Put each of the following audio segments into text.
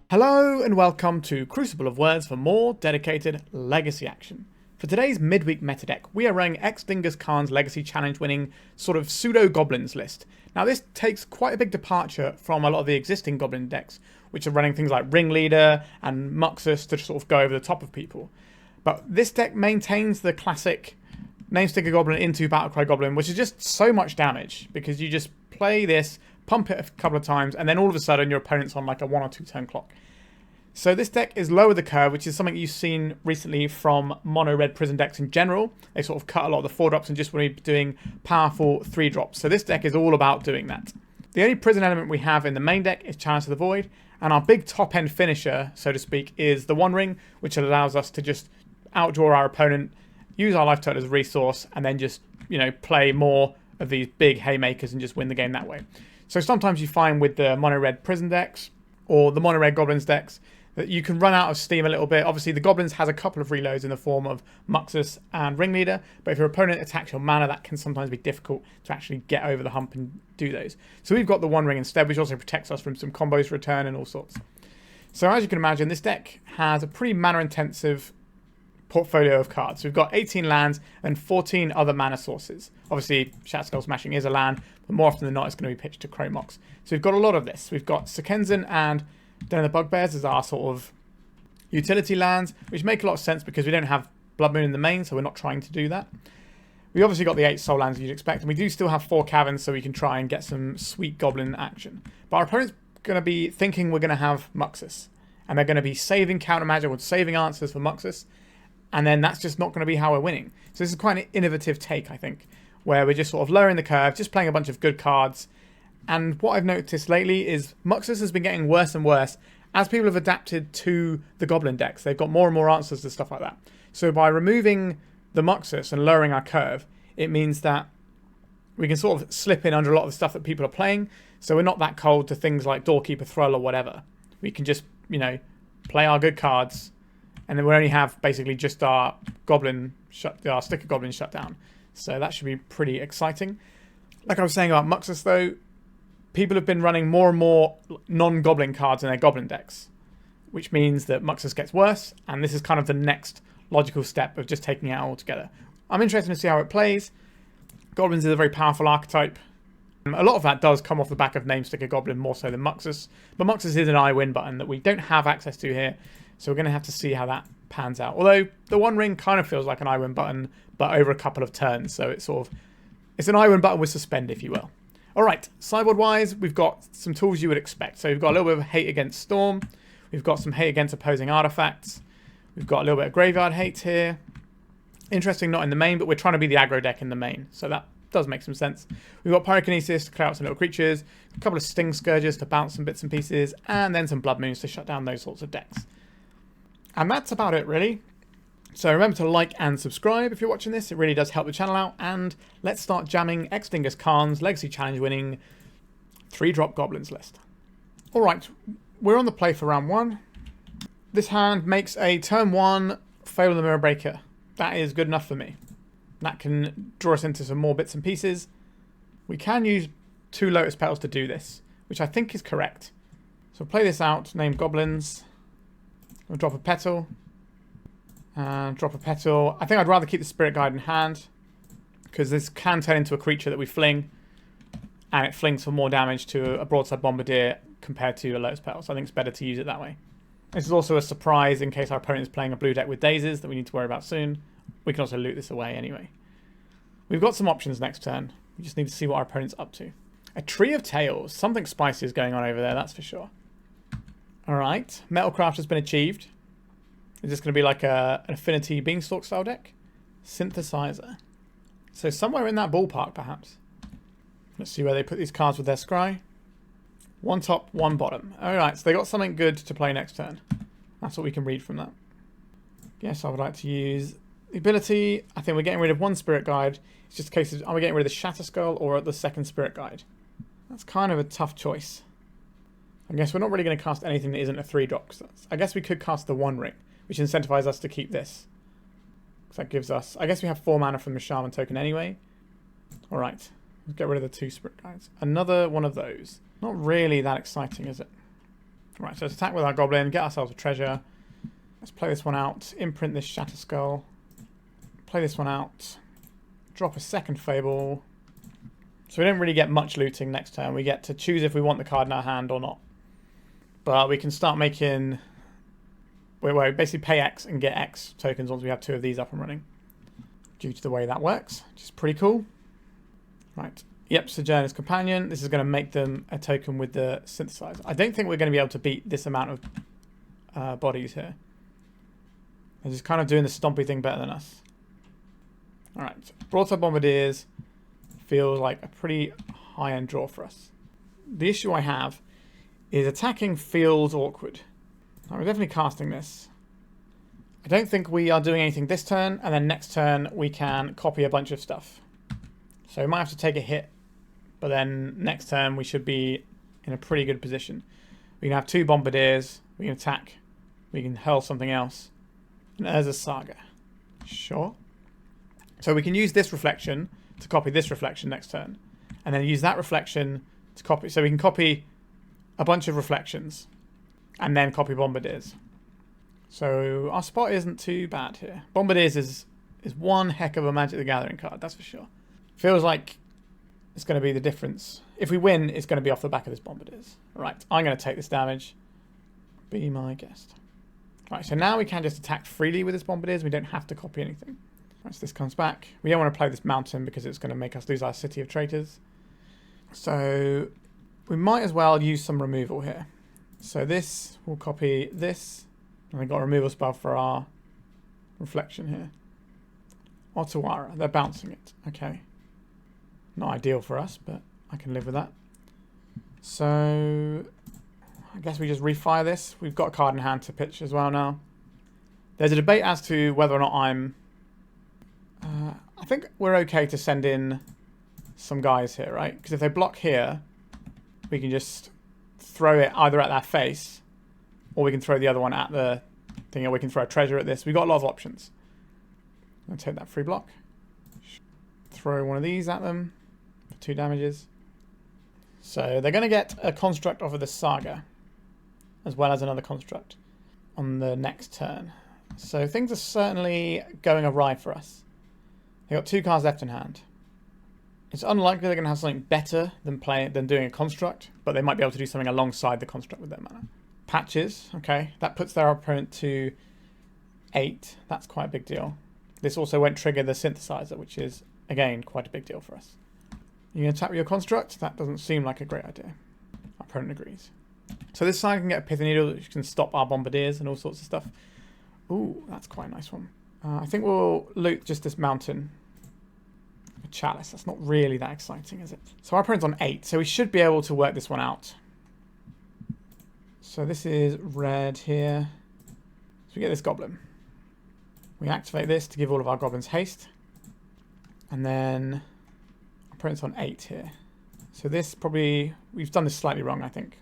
Hello and welcome to Crucible of Words for more dedicated legacy action. For today's midweek meta deck, we are running xDingusKhan's legacy challenge winning sort of pseudo goblins list. Now this takes quite a big departure from a lot of the existing goblin decks, which are running things like Ringleader and Muxus to sort of go over the top of people. But this deck maintains the classic Namesticker Goblin into Battle Cry Goblin, which is just so much damage because you just play this, pump it a couple of times, and then all of a sudden your opponent's on like a 1 or 2 turn clock. So this deck is lower the curve, which is something you've seen recently from mono-red prison decks in general. They sort of cut a lot of the 4-drops and just want to be doing powerful 3-drops. So this deck is all about doing that. The only prison element we have in the main deck is Chalice of the Void, and our big top-end finisher, so to speak, is the One Ring, which allows us to just outdraw our opponent, use our life total as a resource, and then just, you know, play more of these big haymakers and just win the game that way. So sometimes you find with the mono-red prison decks, or the mono-red goblins decks, that you can run out of steam a little bit. Obviously, the Goblins has a couple of reloads in the form of Muxus and Ringleader, but if your opponent attacks your mana, that can sometimes be difficult to actually get over the hump and do those. So we've got the One Ring instead, which also protects us from some combos return and all sorts. So as you can imagine, this deck has a pretty mana-intensive portfolio of cards. We've got 18 lands and 14 other mana sources. Obviously, Shatterskull Smashing is a land, but more often than not, it's going to be pitched to Chrome Mox. So we've got a lot of this. We've got Sokenzan and Den of the Bugbears as our sort of utility lands, which make a lot of sense because we don't have Blood Moon in the main, so we're not trying to do that. We obviously got the 8 soul lands you'd expect, and we do still have 4 caverns, so we can try and get some sweet goblin action. But our opponent's going to be thinking we're going to have Muxus, and they're going to be saving counter magic or saving answers for Muxus, and then that's just not going to be how we're winning. So this is quite an innovative take, I think, where we're just sort of lowering the curve, just playing a bunch of good cards. And what I've noticed lately is Muxus has been getting worse and worse as people have adapted to the Goblin decks. They've got more and more answers to stuff like that. So by removing the Muxus and lowering our curve, it means that we can sort of slip in under a lot of the stuff that people are playing. So we're not that cold to things like Doorkeeper Thrall or whatever. We can just, you know, play our good cards, and then we only have basically just our Sticker Goblin shut down. So that should be pretty exciting. Like I was saying about Muxus though, people have been running more and more non-goblin cards in their goblin decks, which means that Muxus gets worse, and this is kind of the next logical step of just taking it out altogether. I'm interested to see how it plays. Goblins is a very powerful archetype. A lot of that does come off the back of Namesticker Goblin more so than Muxus, but Muxus is an I win button that we don't have access to here, so we're going to have to see how that pans out. Although the One Ring kind of feels like an I win button, but over a couple of turns, so it's an I win button with suspend, if you will. Alright, sideboard-wise, we've got some tools you would expect. So we've got a little bit of hate against Storm. We've got some hate against opposing artifacts. We've got a little bit of graveyard hate here. Interesting, not in the main, but we're trying to be the aggro deck in the main. So that does make some sense. We've got Pyrokinesis to clear out some little creatures. A couple of Stingscourgers to bounce some bits and pieces. And then some Blood Moons to shut down those sorts of decks. And that's about it, really. So remember to like and subscribe if you're watching this. It really does help the channel out. And let's start jamming xDingusKhan's Legacy Challenge winning 3-drop Goblins list. Alright, we're on the play for round 1. This hand makes a turn 1 Fable the Mirror Breaker. That is good enough for me. That can draw us into some more bits and pieces. We can use 2 Lotus Petals to do this, which I think is correct. So play this out, name Goblins. We'll drop a Petal. Drop a Petal. I think I'd rather keep the Spirit Guide in hand, because this can turn into a creature that we fling, and it flings for more damage to a Broadside Bombardier compared to a Lotus Petal, so I think it's better to use it that way. This is also a surprise in case our opponent is playing a blue deck with Daisies that we need to worry about soon. We can also loot this away anyway. We've got some options next turn. We just need to see what our opponent's up to. A Tree of Tales. Something spicy is going on over there, that's for sure. Alright, Metalcraft has been achieved. Is this going to be like an Affinity Beanstalk style deck? Synthesizer. So somewhere in that ballpark, perhaps. Let's see where they put these cards with their scry. 1 top, 1 bottom. Alright, so they got something good to play next turn. That's what we can read from that. Yes, I would like to use the ability. I think we're getting rid of 1 Spirit Guide. It's just a case of, are we getting rid of the Shatterskull or the 2nd Spirit Guide? That's kind of a tough choice. I guess we're not really going to cast anything that isn't a 3-drop. I guess we could cast the One Ring, which incentivizes us to keep this. So that gives us... I guess we have 4 mana from the Shaman token anyway. Alright, let's get rid of the 2 Spirit Guides. Another one of those. Not really that exciting, is it? Right, so let's attack with our Goblin, get ourselves a treasure. Let's play this one out, imprint this Shatterskull. Play this one out. Drop a second Fable. So we don't really get much looting next turn. We get to choose if we want the card in our hand or not. But we can start making... we basically pay X and get X tokens once we have 2 of these up and running. Due to the way that works, which is pretty cool. Right. Yep, Sojourner's Companion. This is going to make them a token with the synthesizer. I don't think we're going to be able to beat this amount of bodies here. They're just kind of doing the stompy thing better than us. Alright, Broadside Bombardiers feels like a pretty high-end draw for us. The issue I have is attacking feels awkward. We're definitely casting this. I don't think we are doing anything this turn, and then next turn we can copy a bunch of stuff. So we might have to take a hit, but then next turn we should be in a pretty good position. We can have 2 Bombardiers, we can attack, we can hurl something else, and there's a Saga. Sure. So we can use this reflection to copy this reflection next turn, and then use that reflection to copy. So we can copy a bunch of reflections, and then copy Bombardiers. So our spot isn't too bad here. Bombardiers is one heck of a Magic the Gathering card, that's for sure. Feels like it's going to be the difference. If we win, it's going to be off the back of this Bombardiers. Right, I'm going to take this damage. Be my guest. Right, so now we can just attack freely with this Bombardiers. We don't have to copy anything. Right, so this comes back. We don't want to play this mountain because it's going to make us lose our City of Traitors. So we might as well use some removal here. So this will copy this. And we've got a removal spell for our reflection here. Otawara, they're bouncing it. Okay. Not ideal for us, but I can live with that. So I guess we just refire this. We've got a card in hand to pitch as well now. There's a debate as to whether or not I'm... I think we're okay to send in some guys here, right? Because if they block here, we can just throw it either at their face, or we can throw the other one at the thing, or we can throw a treasure at this. We've got a lot of options. I'm going to take that free block. Throw one of these at them for 2 damages. So they're going to get a construct off of the Saga, as well as another construct on the next turn. So things are certainly going awry for us. They've got 2 cards left in hand. It's unlikely they're going to have something better than doing a construct, but they might be able to do something alongside the construct with their mana. Patches, okay. That puts their opponent to 8. That's quite a big deal. This also won't trigger the synthesizer, which is, again, quite a big deal for us. You're going to attack with your construct? That doesn't seem like a great idea. Our opponent agrees. So this side can get a Pithy Needle, which can stop our Bombardiers and all sorts of stuff. Ooh, that's quite a nice one. I think we'll loot just this mountain. A Chalice. That's not really that exciting, is it? So our opponent's on 8, so we should be able to work this one out. So this is red here. So we get this Goblin. We activate this to give all of our Goblins haste. And then our opponent's on 8 here. So this probably... we've done this slightly wrong, I think.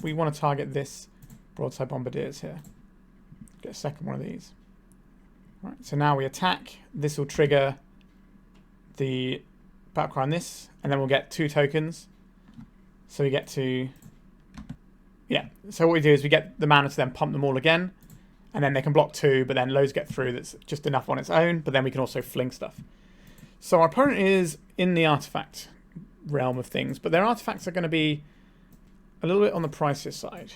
We want to target this Broadside Bombardiers here. Get a second one of these. Right, so now we attack. This will trigger the Battle Cry on this, and then we'll get 2 tokens. So we get to... yeah, so what we do is we get the mana to then pump them all again, and then they can block 2, but then loads get through. That's just enough on its own, but then we can also fling stuff. So our opponent is in the artifact realm of things, but their artifacts are going to be a little bit on the pricier side.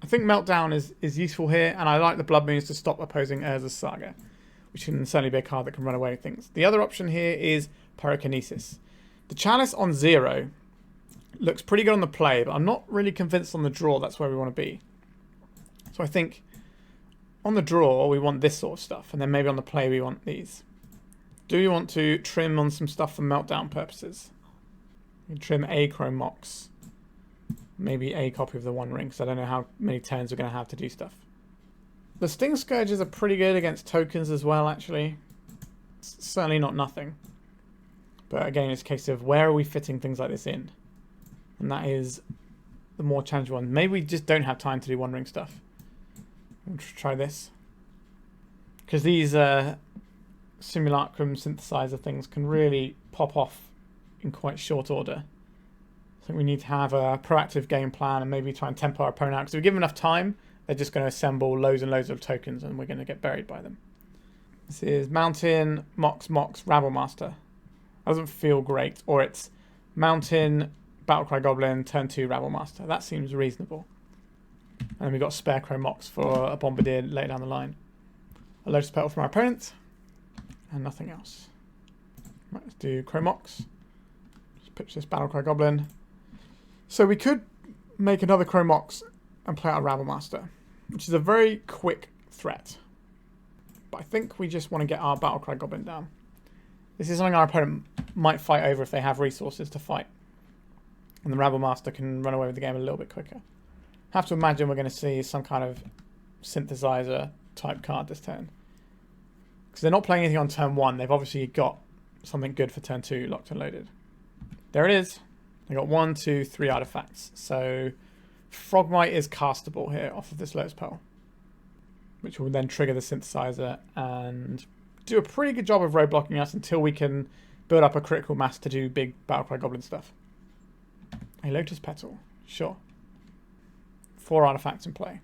I think Meltdown is useful here, and I like the Blood Moons to stop opposing Urza's Saga, which can certainly be a card that can run away with things. The other option here is Pyrokinesis. The Chalice on 0 looks pretty good on the play, but I'm not really convinced on the draw that's where we want to be. So I think on the draw we want this sort of stuff, and then maybe on the play we want these. Do you want to trim on some stuff for Meltdown purposes? You can trim a Chrome Mox. Maybe a copy of the One Ring, because I don't know how many turns we're going to have to do stuff. The Stingscourgers are pretty good against tokens as well, actually. It's certainly not nothing. But again, it's a case of where are we fitting things like this in? And that is the more challenging one. Maybe we just don't have time to do One Ring stuff. We'll try this. Because these Simulacrum synthesizer things can really pop off in quite short order. think we need to have a proactive game plan and maybe try and tempo our opponent out. Because if we give them enough time, they're just going to assemble loads and loads of tokens and we're going to get buried by them. This is Mountain, Mox, Rabblemaster. Doesn't feel great. Or it's Mountain, Battle Cry Goblin, turn 2 Rabblemaster. That seems reasonable. And then we've got spare Chrome Mox for a Bombardier later down the line. A Lotus Petal from our opponent. And nothing else. Right, let's do Chrome Mox. Just pitch this Battle Cry Goblin. So we could make another Chrome Mox and play out a Rabblemaster, which is a very quick threat. But I think we just want to get our Battle Cry Goblin down. This is something our opponent might fight over if they have resources to fight. And the Rabblemaster can run away with the game a little bit quicker. I have to imagine we're going to see some kind of synthesizer type card this turn. Because they're not playing anything on turn 1. They've obviously got something good for turn 2 locked and loaded. There it is. They got 1, 2, 3 artifacts. So Frogmite is castable here off of this Lotus Petal, which will then trigger the synthesizer and do a pretty good job of roadblocking us until we can build up a critical mass to do big Battle Cry Goblin stuff. A Lotus Petal, sure. 4 artifacts in play.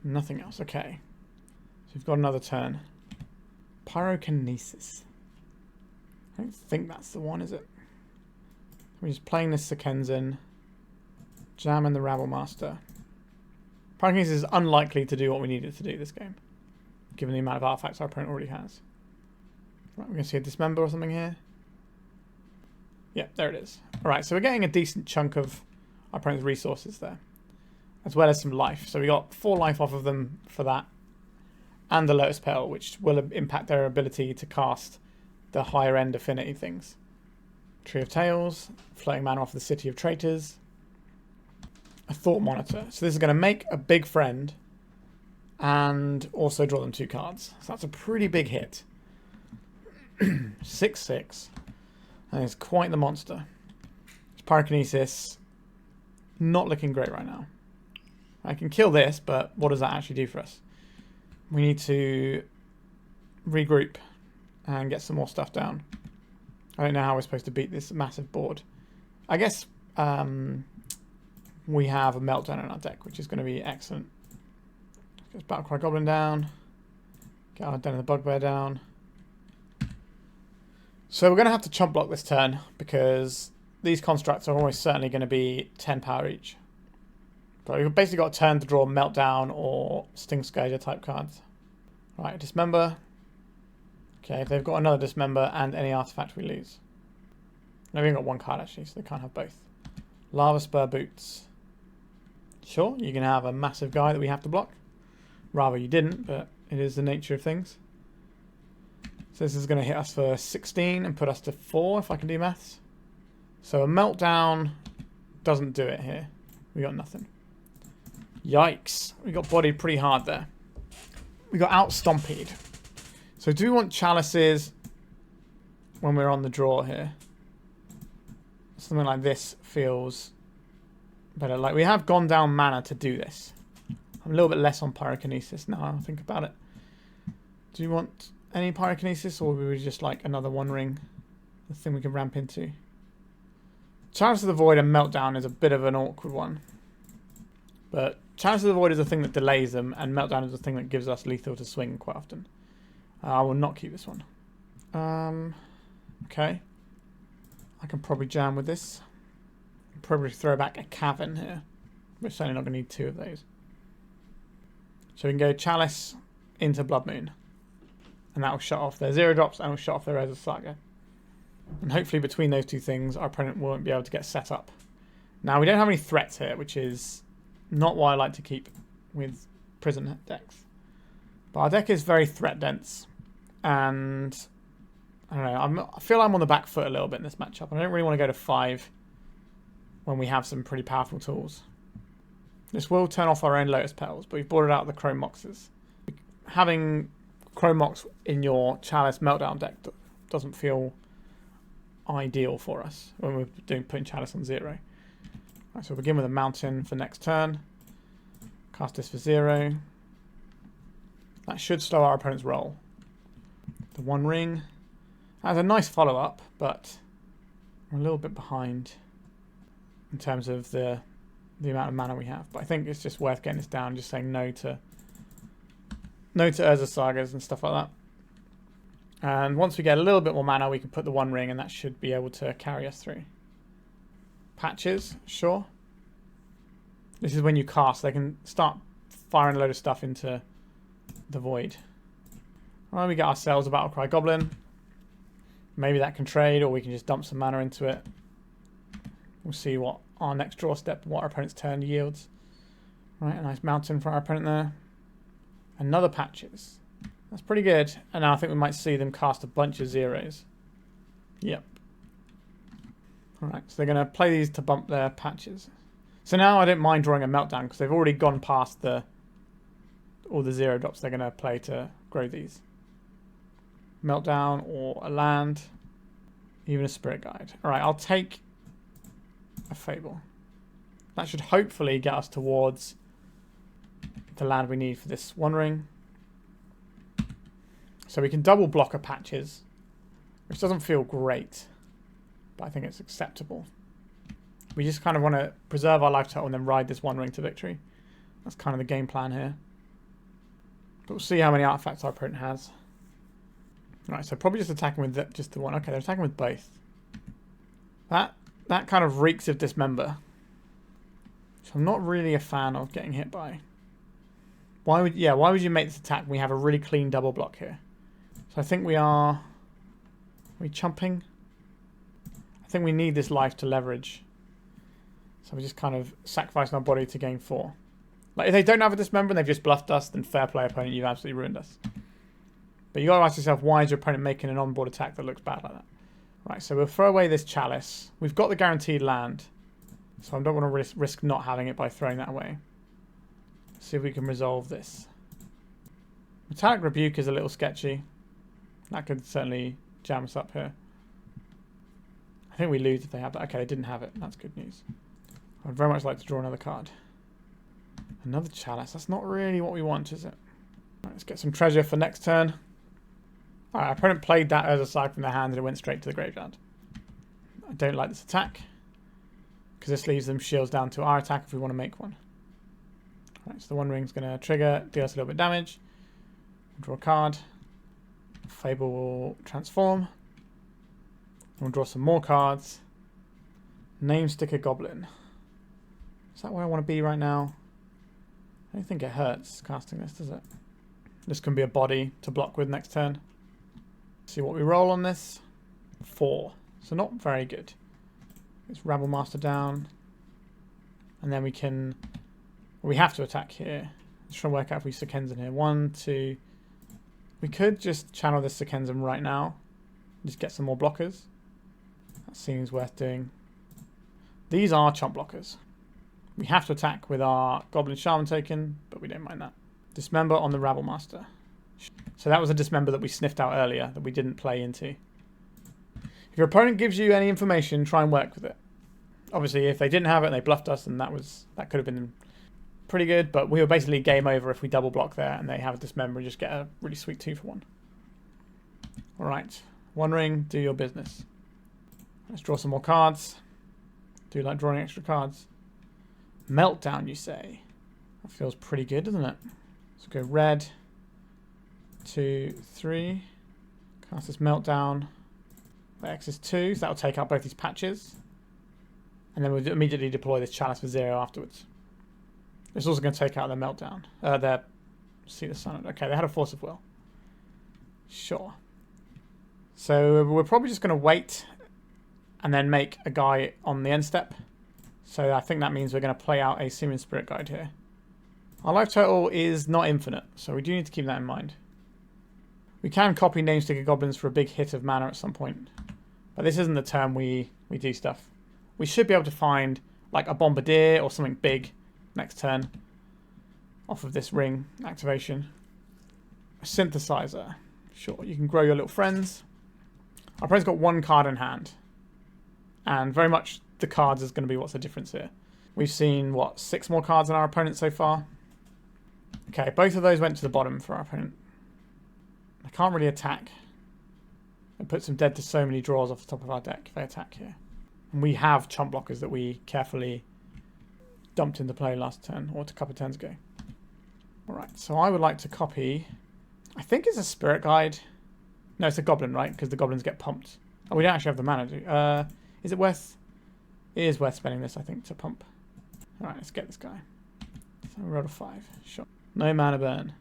Nothing else, okay. So we've got another turn. Pyrokinesis. I don't think that's the one, is it? We're just playing this Sokenzan, jamming the Rabblemaster. Pyrokinesis is unlikely to do what we need it to do this game, given the amount of artifacts our opponent already has. Right, we're going to see a Dismember or something here. Yeah, there it is. Alright, so we're getting a decent chunk of our opponent's resources there, as well as some life. So we got 4 life off of them for that, and the Lotus Petal, which will impact their ability to cast the higher end affinity things. Tree of Tales, floating mana off the City of Traitors, a Thought Monitor. So this is going to make a big friend and also draw them 2 cards. So that's a pretty big hit. 6/6. And it's quite the monster. It's Pyrokinesis. Not looking great right now. I can kill this, but what does that actually do for us? We need to regroup and get some more stuff down. I don't know how we're supposed to beat this massive board. I guess we have a Meltdown in our deck, which is going to be excellent. Get Battle Cry Goblin down. Get our Den of the Bugbear down. So we're going to have to chump block this turn because these constructs are almost certainly going to be 10 power each. But we've basically got a turn to draw Meltdown or Stingscourger type cards. Right, Dismember. Okay, they've got another Dismember and any artifact we lose. No, we've got 1 card actually, so they can't have both. Lava Spur Boots. Sure, you can have a massive guy that we have to block. Rather you didn't, but it is the nature of things. So this is going to hit us for 16 and put us to 4 if I can do maths. So a Meltdown doesn't do it here. We got nothing. Yikes. We got bodied pretty hard there. We got out-stompied. So do we want chalices when we're on the draw here? Something like this feels better. Like we have gone down mana to do this. I'm a little bit less on Pyrokinesis now I think about it. Do you want any Pyrokinesis or would we just like another One Ring? The thing we can ramp into. Chalice of the Void and Meltdown is a bit of an awkward one. But Chalice of the Void is the thing that delays them and Meltdown is the thing that gives us lethal to swing quite often. I will not keep this one. Okay. I can probably jam with this. Probably throw back a Cavern here. We're certainly not going to need 2 of those. So we can go Chalice into Blood Moon. And that will shut off their 0-drops and will shut off their Res of Saga. And hopefully between those 2 things our opponent won't be able to get set up. Now we don't have any threats here, which is not what I like to keep with prison decks. But our deck is very threat dense. And I don't know, I feel I'm on the back foot a little bit in this matchup. I don't really want to go to 5 when we have some pretty powerful tools. This will turn off our own Lotus Petals, but we've brought it out the Chrome Moxes. Having Chrome Mox in your Chalice Meltdown deck doesn't feel ideal for us when we're putting Chalice on 0. Right, so we'll begin with a Mountain for next turn. Cast this for 0. That should slow our opponent's roll. The One Ring has a nice follow-up, but we're a little bit behind. in terms of the amount of mana we have. But I think it's just worth getting this down, just saying no to Urza Sagas and stuff like that. And once we get a little bit more mana, we can put the One Ring, and that should be able to carry us through. Patches, sure. This is when you cast. They can start firing a load of stuff into the void. All right, we get ourselves a Battle Cry Goblin. Maybe that can trade, or we can just dump some mana into it. We'll see what our next draw step, what our opponent's turn yields. Right, a nice mountain for our opponent there. Another Patches. That's pretty good. And now I think we might see them cast a bunch of zeros. Yep. Alright, so they're going to play these to bump their Patches. So now I don't mind drawing a Meltdown because they've already gone past all the zero drops they're going to play to grow these. Meltdown or a land. Even a Spirit Guide. Alright, I'll take a Fable. That should hopefully get us towards the land we need for this One Ring. So we can double block a Patches, which doesn't feel great, but I think it's acceptable. We just kind of want to preserve our life total and then ride this One Ring to victory. That's kind of the game plan here. But we'll see how many artifacts our opponent has. Right, so probably just attacking with just the one. Okay, they're attacking with both. That kind of reeks of Dismember. So I'm not really a fan of getting hit by. Why would you make this attack when we have a really clean double block here? So I think are we chumping? I think we need this life to leverage. So we're just kind of sacrificing our body to gain 4. Like if they don't have a Dismember and they've just bluffed us, then fair play opponent, you've absolutely ruined us. But you got to ask yourself, why is your opponent making an on-board attack that looks bad like that? Right, so we'll throw away this Chalice. We've got the guaranteed land, so I don't want to risk not having it by throwing that away. Let's see if we can resolve this. Metallic Rebuke is a little sketchy. That could certainly jam us up here. I think we lose if they have that. Okay, they didn't have it. That's good news. I'd very much like to draw another card. Another Chalice. That's not really what we want, is it? Right, let's get some treasure for next turn. Alright, our opponent played that as a side from their hand and it went straight to the graveyard. I don't like this attack, because this leaves them shields down to our attack if we want to make one. Alright, so the One Ring's going to trigger, deal us a little bit of damage. Draw a card. Fable will transform. We'll draw some more cards. Namesticker Goblin. Is that where I want to be right now? I don't think it hurts casting this, does it? This can be a body to block with next turn. See what we roll on this. 4. So not very good. Let's Rabblemaster down. And then we can... we have to attack here. Let's try and work out if we Sokenzan here. 1, 2... We could just channel this Sokenzan right now. Just get some more blockers. That seems worth doing. These are chump blockers. We have to attack with our Goblin Shaman token, but we don't mind that. Dismember on the Rabblemaster. So that was a Dismember that we sniffed out earlier that we didn't play into. If your opponent gives you any information, try and work with it. Obviously, if they didn't have it and they bluffed us, then that could have been pretty good, but we were basically game over if we double block there and they have a Dismember and just get a really sweet 2-for-1. Alright, One Ring, do your business. Let's draw some more cards. Do you like drawing extra cards? Meltdown, you say? That feels pretty good, doesn't it? Let's go red. 2, 3. Cast this Meltdown. The X is 2, so that'll take out both these Patches. And then we'll immediately deploy this Chalice for 0 afterwards. It's also going to take out their Meltdown. Their See the Sun. Okay, they had a Force of Will. Sure. So we're probably just going to wait and then make a guy on the end step. So I think that means we're going to play out a Simian Spirit Guide here. Our life total is not infinite, so we do need to keep that in mind. We can copy Namesticker Goblins for a big hit of mana at some point. But this isn't the turn we do stuff. We should be able to find like a Bombardier or something big next turn off of this ring activation. A Synthesizer. Sure, you can grow your little friends. Our opponent's got 1 card in hand. And very much the cards is going to be what's the difference here. We've seen, what, 6 more cards in our opponent so far? Okay, both of those went to the bottom for our opponent. I can't really attack. It puts them dead to so many draws off the top of our deck if they attack here. And we have chump blockers that we carefully dumped into play last turn, or a couple of turns ago. Alright, so I would like to copy... I think it's a Spirit Guide. No, it's a Goblin, right? Because the Goblins get pumped. Oh, we don't actually have the mana. Is it worth... It is worth spending this, I think, to pump. Alright, let's get this guy. So we rolled a 5. Sure. No mana burn.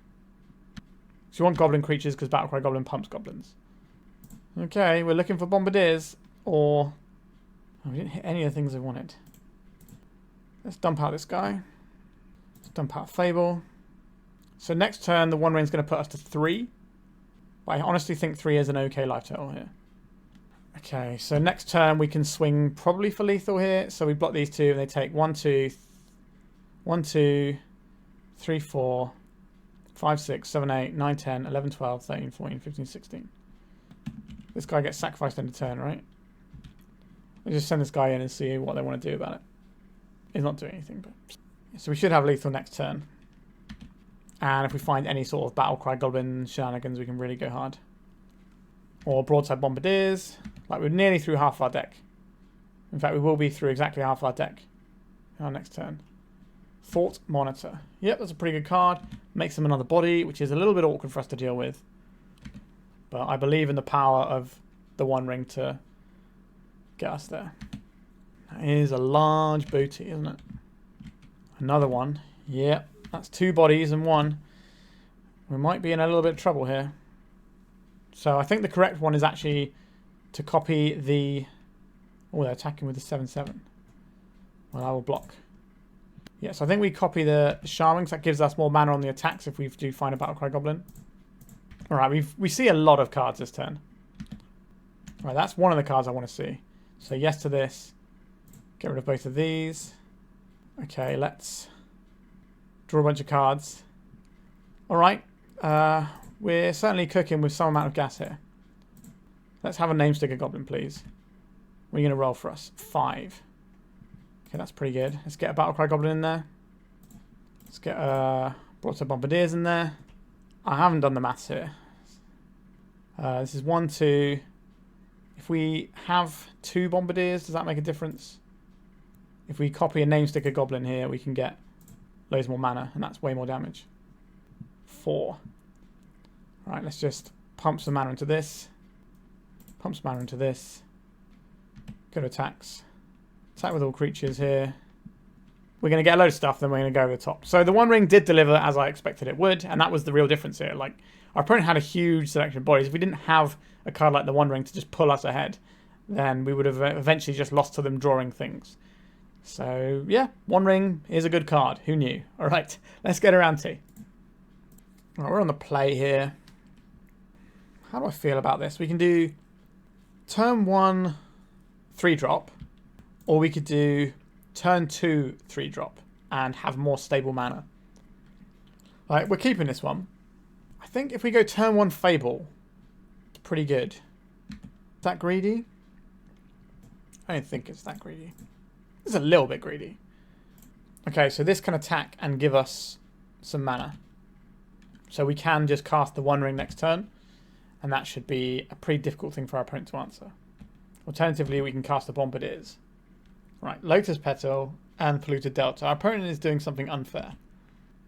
So you want Goblin creatures because Battle Cry Goblin pumps Goblins. Okay, we're looking for Bombardiers. Or... Oh, we didn't hit any of the things we wanted. Let's dump out this guy. Let's dump out Fable. So next turn, the One Ring's going to put us to 3. But I honestly think 3 is an okay life total here. Okay, so next turn we can swing probably for lethal here. So we block these two and they take 1, 2, 3, 4, 5, 6, 7, 8, 9, 10, 11, 12, 13, 14, 15, 16. This guy gets sacrificed in a turn, right? I'll just send this guy in and see what they want to do about it. He's not doing anything, but... So we should have lethal next turn. And if we find any sort of Battle Cry Goblin shenanigans, we can really go hard. Or Broadside Bombardiers. Like, we're nearly through half our deck. In fact, we will be through exactly half our deck in our next turn. Thought Monitor. Yep, that's a pretty good card. Makes them another body, which is a little bit awkward for us to deal with. But I believe in the power of the One Ring to get us there. That is a large booty, isn't it? Another one. Yep, that's 2 bodies and 1. We might be in a little bit of trouble here. So I think the correct one is actually to copy the... Oh, they're attacking with the 7/7. Well, I will block. Yeah, so I think we copy the Charming, because that gives us more mana on the attacks if we do find a Battle Cry Goblin. Alright, we see a lot of cards this turn. Alright, that's one of the cards I want to see. So yes to this. Get rid of both of these. Okay, let's draw a bunch of cards. Alright, we're certainly cooking with some amount of gas here. Let's have a Namesticker Goblin, please. What are you going to roll for us? 5. Okay, that's pretty good. Let's get a Battle Cry Goblin in there. Let's get Broadside Bombardiers in there. I haven't done the maths here. This is 1, 2. If we have 2 Bombardiers, does that make a difference? If we copy a Namesticker Goblin here, we can get loads more mana, and that's way more damage. 4. Alright, let's just pump some mana into this. Pump some mana into this. Go to attacks. Attack with all creatures here. We're going to get a load of stuff, then we're going to go over the top. So the One Ring did deliver as I expected it would, and that was the real difference here. Like, our opponent had a huge selection of bodies. If we didn't have a card like the One Ring to just pull us ahead, then we would have eventually just lost to them drawing things. So, yeah, One Ring is a good card. Who knew? All right, let's get around to. All right, we're on the play here. How do I feel about this? We can do turn 1, 3-drop, or we could do turn 2, 3-drop, and have more stable mana. Right, we're keeping this one. I think if we go turn 1 Fable, it's pretty good. Is that greedy? I don't think it's that greedy. It's a little bit greedy. Okay, so this can attack and give us some mana. So we can just cast the One Ring next turn, and that should be a pretty difficult thing for our opponent to answer. Alternatively, we can cast the Bombardiers. Right, Lotus Petal and Polluted Delta. Our opponent is doing something unfair.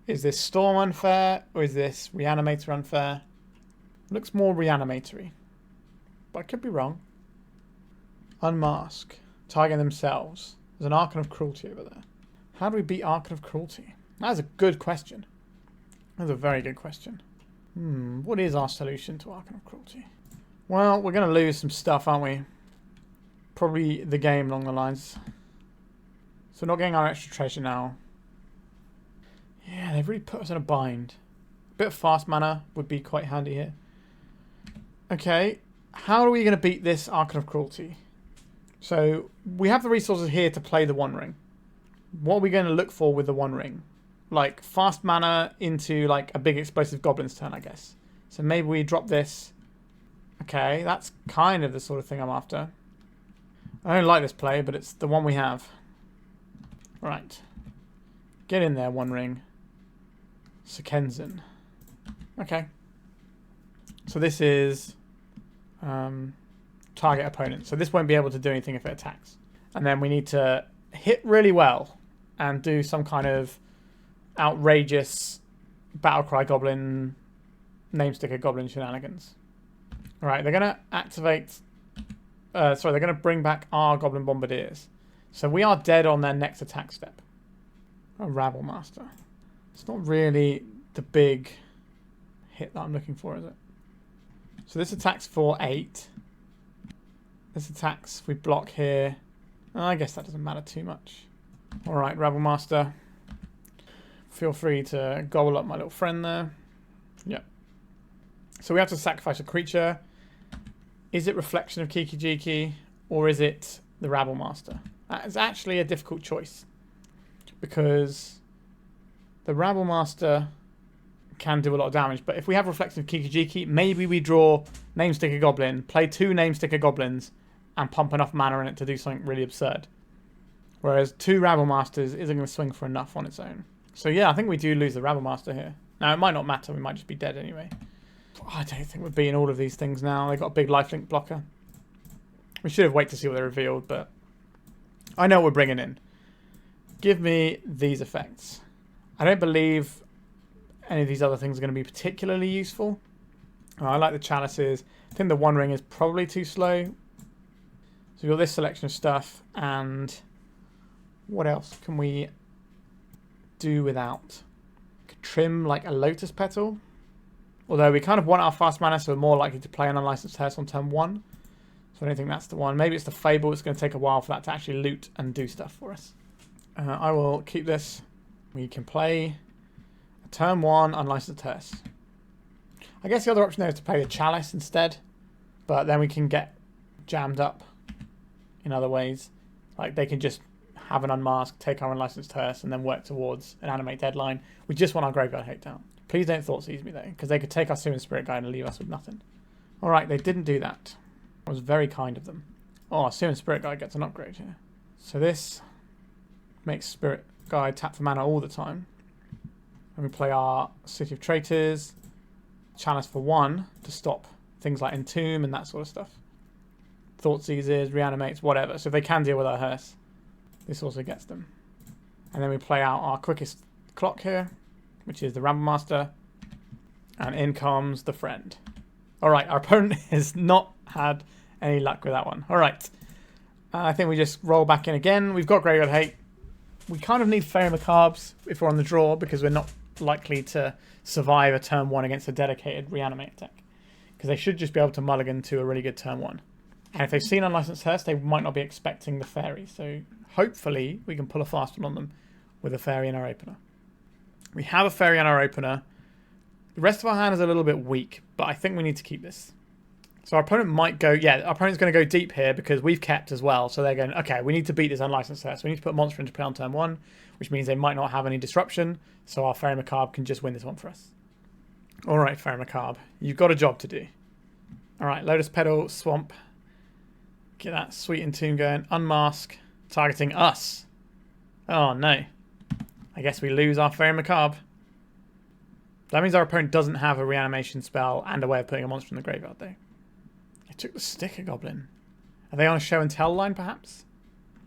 Is this Storm unfair, or is this Reanimator unfair? Looks more Reanimatory, but I could be wrong. Unmask. Target themselves. There's an Archon of Cruelty over there. How do we beat Archon of Cruelty? That's a good question. That's a very good question. What is our solution to Archon of Cruelty? Well, we're going to lose some stuff, aren't we? Probably the game along the lines. So we're not getting our extra treasure now. Yeah, they've really put us in a bind. A bit of fast mana would be quite handy here. Okay, how are we going to beat this Archon of Cruelty? So we have the resources here to play the One Ring. What are we going to look for with the One Ring? Like fast mana into like a big explosive Goblin's turn, I guess. So maybe we drop this. Okay, that's kind of the sort of thing I'm after. I don't like this play, but it's the one we have. Right. Get in there, One Ring. Sokenzan. Okay. So this is target opponent. So this won't be able to do anything if it attacks. And then we need to hit really well and do some kind of outrageous Battle Cry Goblin, Namesticker Goblin shenanigans. Alright, they're going to activate... they're going to bring back our Goblin Bombardiers. So we are dead on their next attack step. A Rabblemaster. It's not really the big hit that I'm looking for, is it? So this attacks for 8. This attacks if we block here. I guess that doesn't matter too much. Alright, Rabblemaster. Feel free to gobble up my little friend there. Yep. So we have to sacrifice a creature. Is it Reflection of Kiki-Jiki or is it the Rabblemaster? That is actually a difficult choice because the Rabblemaster can do a lot of damage, but if we have Reflection of Kiki-Jiki, maybe we draw Namesticker Goblin, play 2 Namesticker Goblins, and pump enough mana in it to do something really absurd. Whereas 2 Rabblmasters isn't going to swing for enough on its own. So yeah, I think we do lose the Rabblemaster here. Now, it might not matter, we might just be dead anyway. I don't think we're beating all of these things now. They've got a big lifelink blocker. We should have waited to see what they revealed, but I know what we're bringing in. Give me these effects. I don't believe any of these other things are going to be particularly useful. I like the chalices. I think the One Ring is probably too slow. So we've got this selection of stuff, and what else can we do without? Could trim like a Lotus Petal. Although we kind of want our fast mana, so we're more likely to play an Unlicensed Hearse on turn 1. So I don't think that's the one. Maybe it's the Fable. It's going to take a while for that to actually loot and do stuff for us. I will keep this. We can play a turn 1 Unlicensed Hearse. I guess the other option there is to play the Chalice instead. But then we can get jammed up in other ways. Like they can just have an Unmask, take our Unlicensed Hearse, and then work towards an Animate deadline. We just want our Graveyard Hate down. Please don't Thoughtseize me though, because they could take our Simian Spirit Guide and leave us with nothing. Alright, they didn't do that. That was very kind of them. Oh, our Simian Spirit Guide gets an upgrade here. So this makes Spirit Guide tap for mana all the time. And we play our City of Traitors, Chalice for 1 to stop things like Entomb and that sort of stuff. Thoughtseizes, Reanimates, whatever. So if they can deal with our Hearse, this also gets them. And then we play out our quickest clock here, which is the Rabblemaster, and in comes the friend. Alright, our opponent has not had any luck with that one. Alright, I think we just roll back in again. We've got Graveyard Hate. We kind of need Faerie Macabres if we're on the draw, because we're not likely to survive a turn 1 against a dedicated Reanimate deck. Because they should just be able to mulligan to a really good turn 1. And if they've seen Unlicensed Hearse, they might not be expecting the Fairy. So hopefully we can pull a fast one on them with a Fairy in our opener. We have a Fairy in our opener. The rest of our hand is a little bit weak, but I think we need to keep this. So our opponent might go... Yeah, our opponent's going to go deep here because we've kept as well. So they're going, okay, we need to beat this Unlicensed Hearse. We need to put a monster into play on turn 1, which means they might not have any disruption. So our Faerie Macabre can just win this one for us. Alright, Faerie Macabre. You've got a job to do. Alright, Lotus Petal, Swamp. Get that sweet Entomb going. Unmask. Targeting us. Oh, no. I guess we lose our Faerie Macabre. That means our opponent doesn't have a reanimation spell and a way of putting a monster in the graveyard, though. They took the Sticker Goblin. Are they on a show and tell line, perhaps?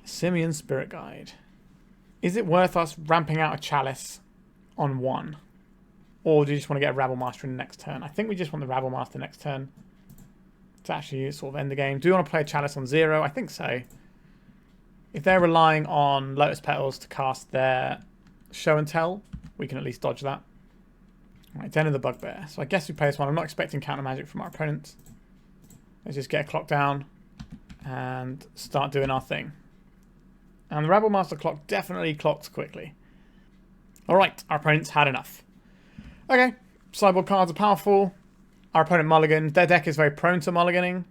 Simian Spirit Guide. Is it worth us ramping out a Chalice on 1? Or do you just want to get a Rabblemaster in the next turn? I think we just want the Rabblemaster next turn to actually sort of end the game. Do you want to play a Chalice on 0? I think so. If they're relying on Lotus Petals to cast their show and tell, we can at least dodge that. Right, Den of the Bugbear. So I guess we play this one. I'm not expecting counter magic from our opponents. Let's just get a clock down and start doing our thing. And the Rabblemaster clock definitely clocks quickly. Alright, our opponent's had enough. Okay, sideboard cards are powerful. Our opponent mulliganed. Their deck is very prone to mulliganing.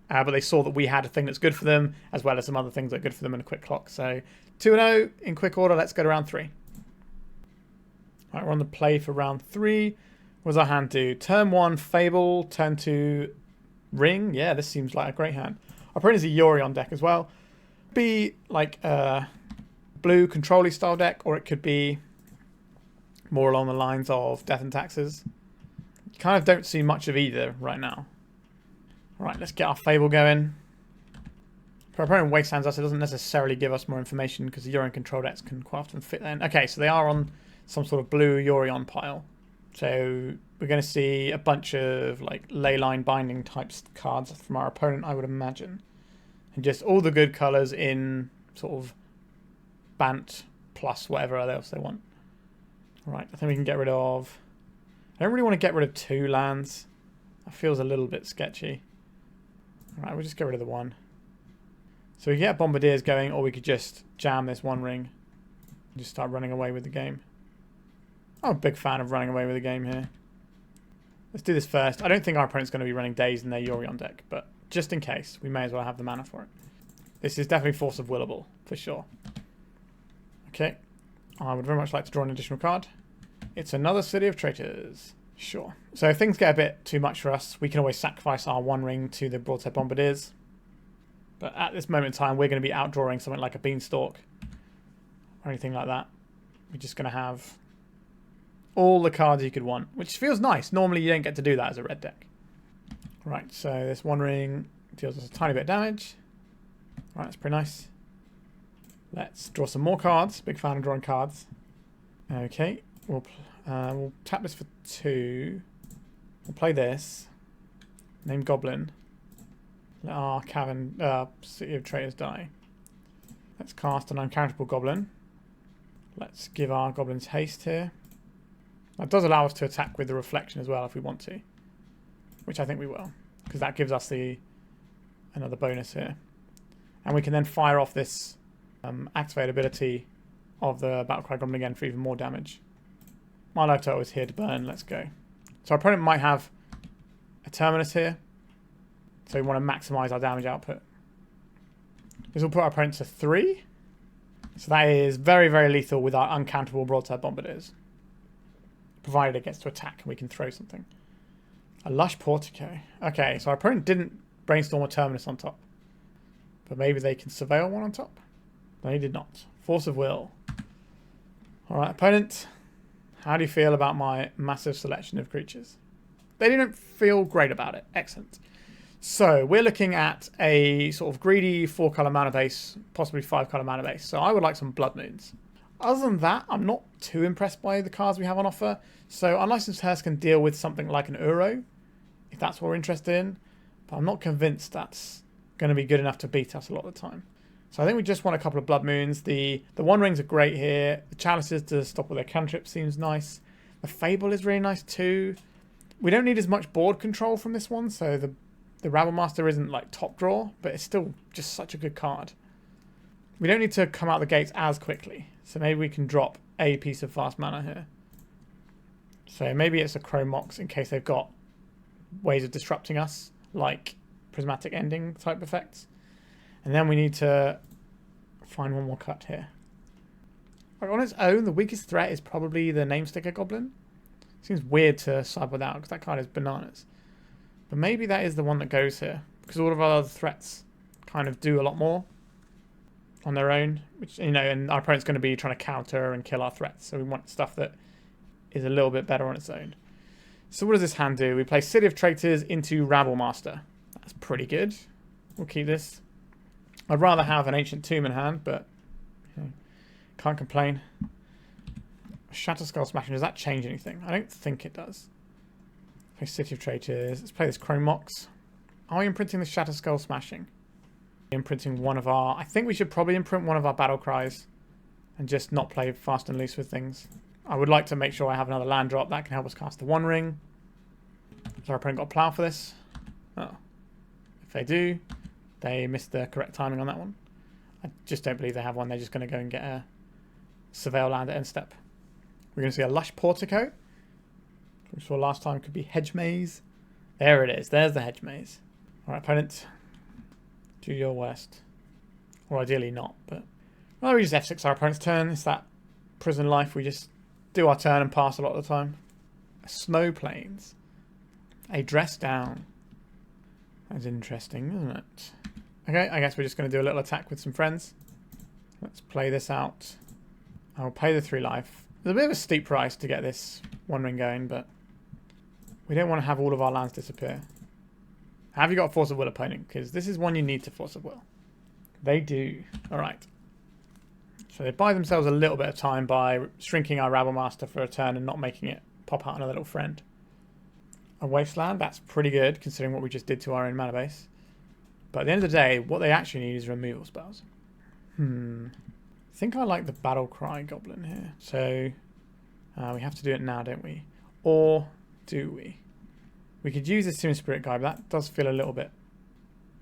But they saw that we had a thing that's good for them, as well as some other things that are good for them in a quick clock. So 2-0 in quick order. Let's go to round 3. Right, we're on the play for round 3. What does our hand do? Turn 1, Fable. Turn 2, Ring. Yeah, this seems like a great hand. Our opponent is a Yorion deck as well. Be like a blue control-y style deck, or it could be more along the lines of Death and Taxes. You kind of don't see much of either right now. Alright, let's get our Fable going. For our opponent wastelands us, it doesn't necessarily give us more information because the Yorion control decks can quite often fit in. Okay, so they are on some sort of blue Yorion pile. So we're going to see a bunch of like leyline binding types cards from our opponent, I would imagine. And just all the good colours in sort of Bant plus whatever else they want. Right, I think we can get rid of... I don't really want to get rid of 2 lands. That feels a little bit sketchy. Alright, we'll just get rid of the 1. So we can get Bombardiers going, or we could just jam this 1 ring and just start running away with the game. I'm a big fan of running away with the game here. Let's do this first. I don't think our opponent's going to be running Daze in their Yorion deck, but just in case, we may as well have the mana for it. This is definitely Force of Willable, for sure. Okay, I would very much like to draw an additional card. It's another City of Traitors. Sure. So if things get a bit too much for us, we can always sacrifice our 1 ring to the Broadside Bombardiers. But at this moment in time, we're going to be outdrawing something like a Beanstalk or anything like that. We're just going to have all the cards you could want, which feels nice. Normally, you don't get to do that as a red deck. Right, so this 1 ring deals us a tiny bit of damage. Right, that's pretty nice. Let's draw some more cards. Big fan of drawing cards. Okay, we'll tap this for 2. We'll play this. Name Goblin. Let our Cavern, City of Traitors die. Let's cast an uncountable Goblin. Let's give our Goblins haste here. That does allow us to attack with the Reflection as well if we want to. Which I think we will. Because that gives us another bonus here. And we can then fire off this activate ability of the Battle Cry Goblin again for even more damage. My life total is here to burn. Let's go. So our opponent might have a Terminus here. So we want to maximize our damage output. This will put our opponent to 3. So that is very, very lethal with our uncountable Broadside Bombardiers. Provided it gets to attack and we can throw something. A Lush Portico. Okay, so our opponent didn't brainstorm a Terminus on top. But maybe they can surveil one on top. They did not. Force of Will. Alright, opponent. How do you feel about my massive selection of creatures? They didn't feel great about it. Excellent. So we're looking at a sort of greedy 4-colour mana base, possibly 5-colour mana base. So I would like some Blood Moons. Other than that, I'm not too impressed by the cards we have on offer. So Unlicensed Hearse can deal with something like an Uro, if that's what we're interested in. But I'm not convinced that's going to be good enough to beat us a lot of the time. So I think we just want a couple of Blood Moons. The 1 rings are great here. The Chalices to stop with their cantrip seems nice. The Fable is really nice too. We don't need as much board control from this one, so the Rabblemaster isn't like top draw, but it's still just such a good card. We don't need to come out the gates as quickly, so maybe we can drop a piece of fast mana here. So maybe it's a Chrome Mox in case they've got ways of disrupting us, like prismatic ending type effects. And then we need to find one more cut here. Like on its own, the weakest threat is probably the Namesticker Goblin. Seems weird to sub without because that card is bananas. But maybe that is the one that goes here. Because all of our other threats kind of do a lot more on their own. Which, you know, and our opponent's going to be trying to counter and kill our threats. So we want stuff that is a little bit better on its own. So what does this hand do? We play City of Traitors into Rabblemaster. That's pretty good. We'll keep this. I'd rather have an Ancient Tomb in hand, but you know, can't complain. Shatterskull Smashing, does that change anything? I don't think it does. Play City of Traitors. Let's play this Chrome Mox. Are we imprinting the Shatterskull Smashing? Imprinting one of our... I think we should probably imprint one of our Battle Cries and just not play fast and loose with things. I would like to make sure I have another land drop. That can help us cast the 1 ring. Has our opponent got a Plough for this? Oh. If they do, they missed the correct timing on that one. I just don't believe they have one. They're just going to go and get a Surveil land at end step. We're going to see a Lush Portico. We saw last time could be Hedge Maze. There it is. There's the Hedge Maze. Alright, opponent. Do your worst. Or ideally not, but... Well, we just F6 our opponent's turn. It's that prison life. We just do our turn and pass a lot of the time. Snow Plains. A Dress Down. That's interesting, isn't it? Okay, I guess we're just going to do a little attack with some friends. Let's play this out. I'll pay the 3 life. There's a bit of a steep price to get this 1 ring going, but we don't want to have all of our lands disappear. Have you got a Force of Will, opponent? Because this is one you need to Force of Will. They do. Alright. So they buy themselves a little bit of time by shrinking our Rabblemaster for a turn and not making it pop out another little friend. A Wasteland, that's pretty good considering what we just did to our own mana base. But at the end of the day, what they actually need is removal spells. I think I like the Battle Cry Goblin here. So we have to do it now, don't we? Or do we? We could use the Simian Spirit Guide, but that does feel a little bit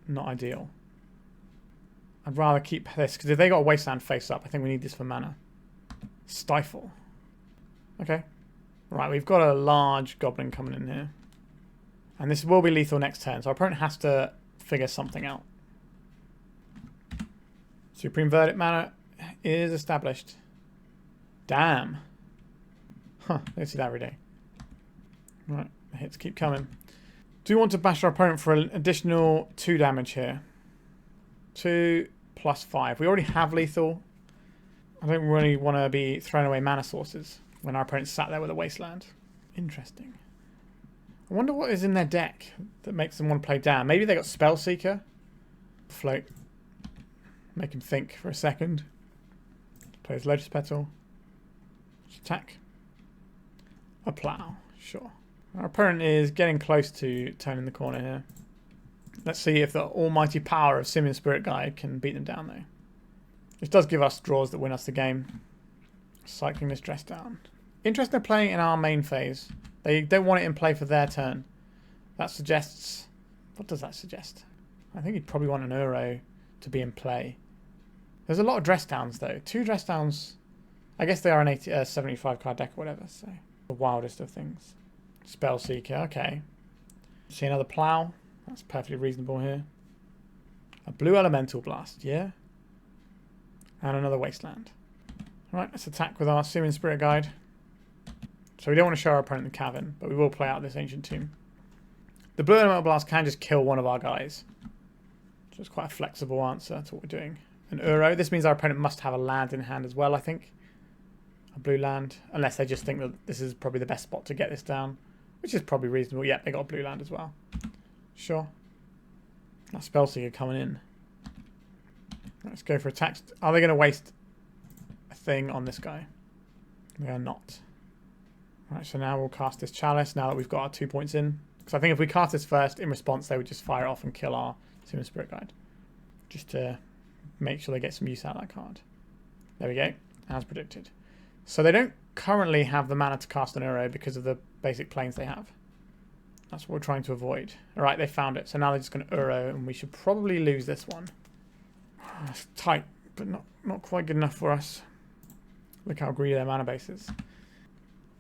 not ideal. I'd rather keep this, because if they got a Wasteland face up, I think we need this for mana. Stifle. Okay. Right, we've got a large Goblin coming in here. And this will be lethal next turn, so our opponent has to figure something out. Supreme Verdict mana is established. Damn. Huh, don't see that every day. Right, the hits keep coming. Do we want to bash our opponent for an additional 2 damage here? 2 plus 5. We already have lethal. I don't really want to be throwing away mana sources when our opponent's sat there with a Wasteland. Interesting. I wonder what is in their deck that makes them want to play down. Maybe they got Spellseeker. Float. Make him think for a second. Plays Lotus Petal. Attack. A Plow. Sure. Our opponent is getting close to turning the corner here. Let's see if the almighty power of Simian Spirit Guide can beat them down though. This does give us draws that win us the game. Cycling this dress down. Interested in playing in our main phase. They don't want it in play for their turn. That suggests... What does that suggest? I think you'd probably want an Uro to be in play. There's a lot of dress downs though. 2 dress downs. I guess they are an 75 card deck or whatever. So the wildest of things. Spellseeker. Okay. See another Plow. That's perfectly reasonable here. A blue Elemental Blast. Yeah. And another Wasteland. Alright, let's attack with our Simian Spirit Guide. So we don't want to show our opponent the Cavern, but we will play out this Ancient Tomb. The blue Elemental Blast can just kill one of our guys. So it's quite a flexible answer to what we're doing. An Uro. This means our opponent must have a land in hand as well, I think. A blue land. Unless they just think that this is probably the best spot to get this down. Which is probably reasonable. Yeah, they got a blue land as well. Sure. That Spellseeker coming in. Let's go for attacks. Are they going to waste a thing on this guy? They are not. Right, so now we'll cast this Chalice now that we've got our 2 points in. Because I think if we cast this first, in response they would just fire it off and kill our Simian Spirit Guide. Just to make sure they get some use out of that card. There we go. As predicted. So they don't currently have the mana to cast an Uro because of the basic planes they have. That's what we're trying to avoid. Alright, they found it. So now they're just going to Uro, and we should probably lose this one. It's tight, but not quite good enough for us. Look how greedy their mana base is.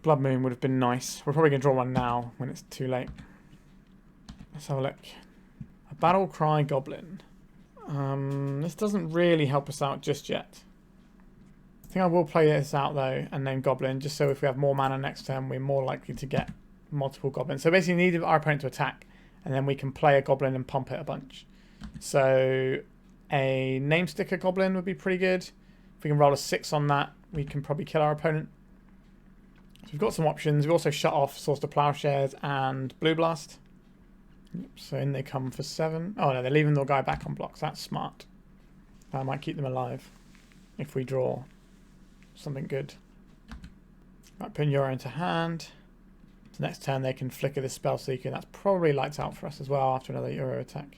Blood Moon would have been nice. We're probably going to draw one now when it's too late. Let's have a look. A Battle Cry Goblin. This doesn't really help us out just yet. I think I will play this out though and then Goblin, just so if we have more mana next turn we're more likely to get multiple Goblins. So basically we need our opponent to attack and then we can play a Goblin and pump it a bunch. So a Name Sticker Goblin would be pretty good. If we can roll a 6 on that, we can probably kill our opponent. So we've got some options. We also shut off Source to Plowshares and Blue Blast. So in they come for 7. Oh no, they're leaving the guy back on blocks. That's smart. That might keep them alive if we draw something good. Right, put Euro into hand. So next turn they can flicker this Spellseeker. That's probably lights out for us as well after another Euro attack.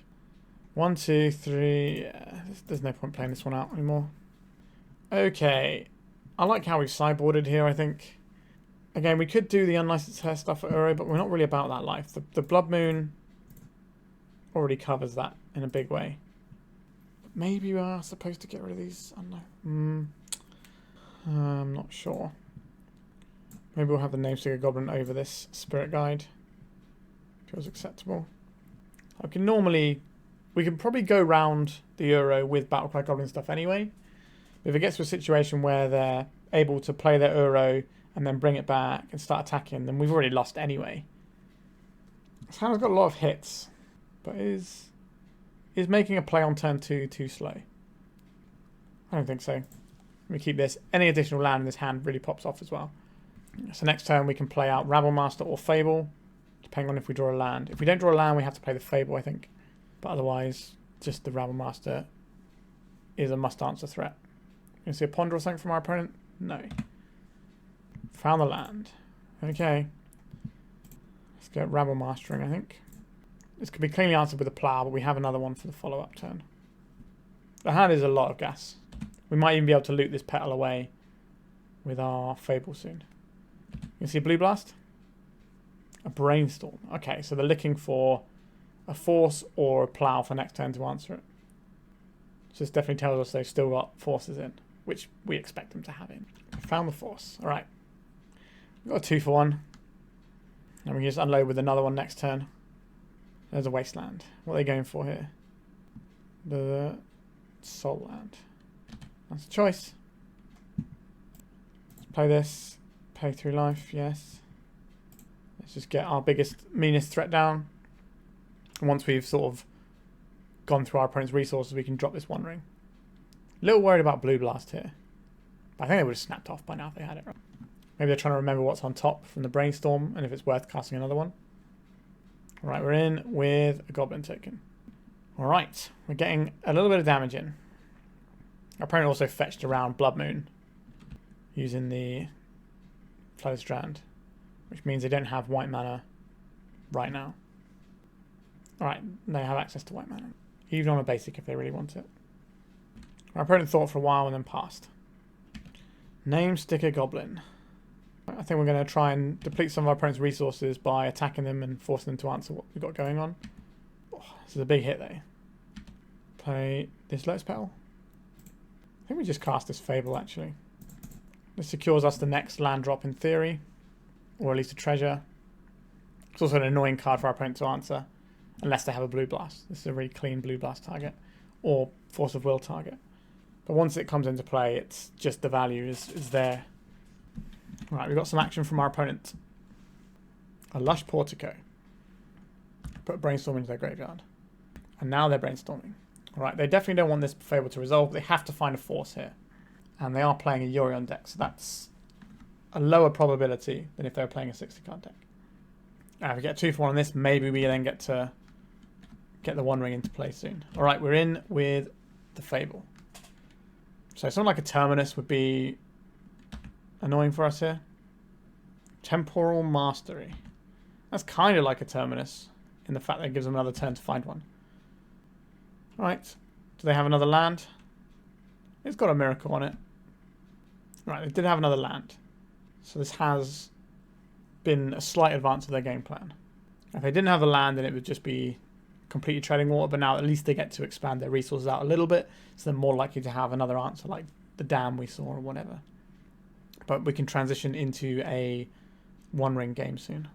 1, 2, 3. Yeah, there's no point playing this one out anymore. Okay. I like how we've sideboarded here, I think. Again, we could do the unlicensed hair stuff for Uro, but we're not really about that life. The Blood Moon already covers that in a big way. Maybe we are supposed to get rid of these. I don't know. I'm not sure. Maybe we'll have the Namesticker Goblin over this Spirit Guide. Feels acceptable. We can probably go round the Uro with Battle Cry Goblin stuff anyway. If it gets to a situation where they're able to play their Uro and then bring it back and start attacking, then we've already lost anyway. This hand's got a lot of hits, but is making a play on turn 2 too slow? I don't think so. We keep this. Any additional land in this hand really pops off as well. So next turn we can play out Rabblemaster or Fable, depending on if we draw a land. If we don't draw a land, we have to play the Fable, I think. But otherwise, just the Rabblemaster is a must-answer threat. You see a ponder or something from our opponent? No. Found the land. Okay. Let's get Rabble-mastering, I think. This could be cleanly answered with a plough, but we have another one for the follow-up turn. The hand is a lot of gas. We might even be able to loot this petal away with our Fable soon. You can see a blue blast? A brainstorm. Okay, so they're looking for a force or a plough for next turn to answer it. So this definitely tells us they've still got forces in, which we expect them to have in. Found the force. Alright. We've got a 2-for-1. And we can just unload with another one next turn. There's a wasteland. What are they going for here? The Soul Land. That's a choice. Let's play this. Pay through life, yes. Let's just get our biggest, meanest threat down. And once we've sort of gone through our opponent's resources, we can drop this One Ring. A little worried about Blue Blast here. But I think they would have snapped off by now if they had it right. Maybe they're trying to remember what's on top from the brainstorm and if it's worth casting another one. Alright, we're in with a Goblin token. Alright, we're getting a little bit of damage in. Our opponent also fetched around Blood Moon using the Flow Strand, which means they don't have white mana right now. Alright, they have access to white mana, even on a basic if they really want it. Our opponent thought for a while and then passed. Name Sticker Goblin. I think we're going to try and deplete some of our opponent's resources by attacking them and forcing them to answer what we've got going on. Oh, this is a big hit though. Play this Lotus Petal. I think we just cast this Fable actually. This secures us the next land drop in theory, or at least a treasure. It's also an annoying card for our opponent to answer, unless they have a Blue Blast. This is a really clean Blue Blast target, or Force of Will target. But once it comes into play, it's just the value is there. Right, we've got some action from our opponent. A Lush Portico. Put a Brainstorm into their graveyard. And now they're brainstorming. Alright, they definitely don't want this Fable to resolve. They have to find a force here. And they are playing a Yorion deck, so that's a lower probability than if they were playing a 60-card deck. If we get a 2-for-1 on this, maybe we then get to get the One Ring into play soon. Alright, we're in with the Fable. So something like a Terminus would be annoying for us here. Temporal Mastery. That's kind of like a Terminus in the fact that it gives them another turn to find one. Right. Do they have another land? It's got a Miracle on it. Right, they did have another land. So this has been a slight advance of their game plan. If they didn't have a land, then it would just be completely treading water, but now at least they get to expand their resources out a little bit, so they're more likely to have another answer like the dam we saw or whatever. But we can transition into a One Ring game soon.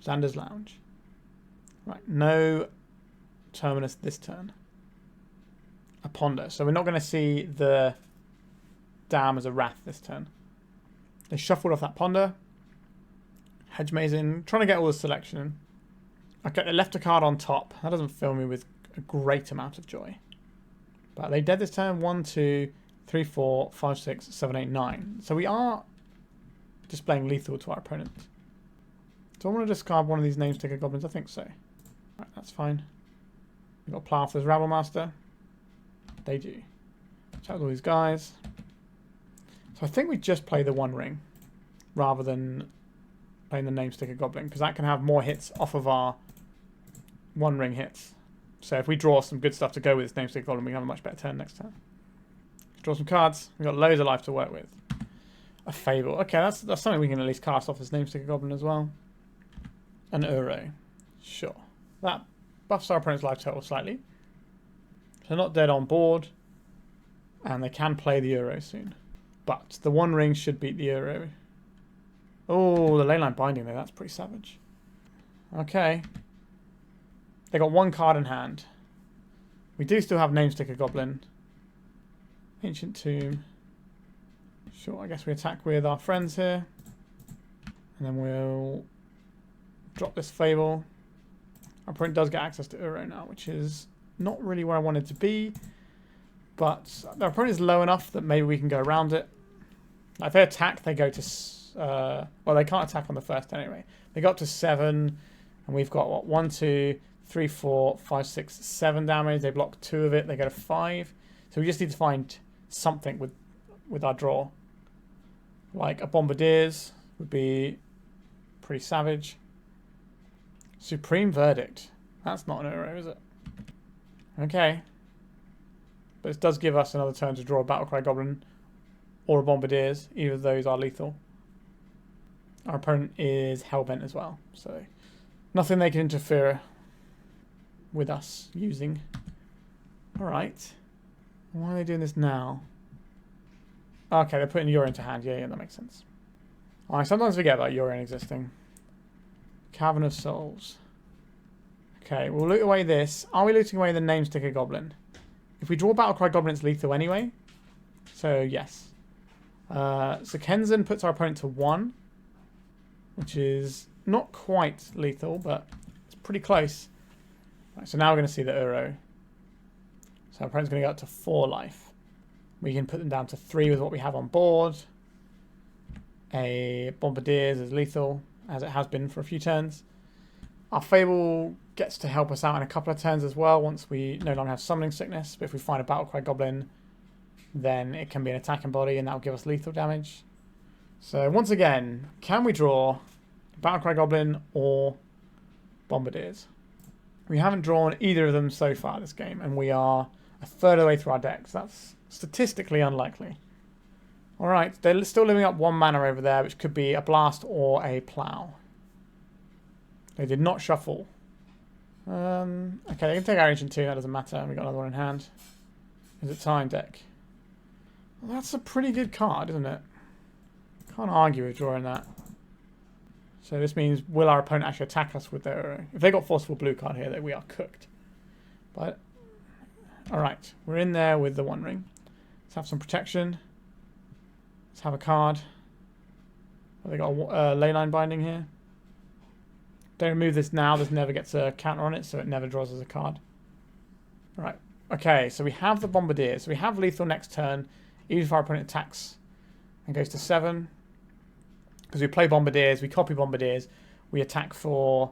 Xander's Lounge. Right, no Terminus this turn. A Ponder. So we're not going to see the dam as a Wrath this turn. They shuffled off that Ponder. Hedge Maze in. Trying to get all the selection in. Okay, they left a card on top. That doesn't fill me with a great amount of joy. But they dead this turn. 1, 2, 3, 4, 5, 6, 7, 8, 9. So we are displaying lethal to our opponent. Do I want to discard one of these name sticker goblins? I think so. Right, that's fine. We've got Plough for this Rabblemaster. They do. Check out all these guys. So I think we just play the One Ring rather than playing the name sticker goblin, because that can have more hits off of our One Ring hits. So if we draw some good stuff to go with this name sticker goblin, we have a much better turn next turn. Let's draw some cards. We've got loads of life to work with. A Fable. Okay, that's something we can at least cast off this name sticker goblin as well. An Uro. Sure. That buffs our opponent's life total slightly. They're not dead on board. And they can play the Uro soon. But the One Ring should beat the Uro. Oh, the Leyline Binding there. That's pretty savage. Okay. They got one card in hand. We do still have Name Sticker Goblin. Ancient Tomb. Sure, I guess we attack with our friends here. And then we'll drop this Fable. Our opponent does get access to Uro now, which is not really where I wanted to be. But their opponent is low enough that maybe we can go around it. If they attack, they go to... well, they can't attack on the first anyway. They got to 7, and we've got, what, 1, 2, 3, 4, 5, 6, 7 damage. They block 2 of it. They go to 5. So we just need to find something with our draw. Like a Bombardiers would be pretty savage. Supreme Verdict. That's not an Uro, is it? Okay. But it does give us another turn to draw a Battle Cry Goblin or a Bombardiers. Either of those are lethal. Our opponent is Hellbent as well, so nothing they can interfere with us using. Alright. Why are they doing this now? Okay, they're putting Uro into hand. Yeah, that makes sense. I sometimes forget about Uro existing. Cavern of Souls. Okay, we'll loot away this. Are we looting away the Namesticker Goblin? If we draw Battle Cry Goblin, it's lethal anyway. So, yes. Sokenzan puts our opponent to 1. Which is not quite lethal, but it's pretty close. Right, so now we're going to see the Uro. So our opponent's going to go up to 4 life. We can put them down to 3 with what we have on board. A Bombardiers is lethal, as it has been for a few turns. Our Fable gets to help us out in a couple of turns as well, once we no longer have Summoning Sickness. But if we find a Battle Cry Goblin, then it can be an attacking body, and that will give us lethal damage. So once again, can we draw Battle Cry Goblin or Bombardiers? We haven't drawn either of them so far this game, and we are a third of the way through our decks. That's statistically unlikely. Alright, they're still living up 1 mana over there, which could be a Blast or a Plow. They did not shuffle. Okay, they can take our Ancient 2, that doesn't matter. We've got another one in hand. Is it time, deck? Well, that's a pretty good card, isn't it? Can't argue with drawing that. So this means, will our opponent actually attack us with their... If they got Forceful Blue card here, then we are cooked. But, alright. We're in there with the One Ring. Let's have some protection. Let's have a card. Have they got a Leyline Binding here? Don't remove this now. This never gets a counter on it, so it never draws as a card. Alright. Okay, so we have the Bombardiers. So we have lethal next turn, even if our opponent attacks and goes to 7. Because we play Bombardiers, we copy Bombardiers, we attack for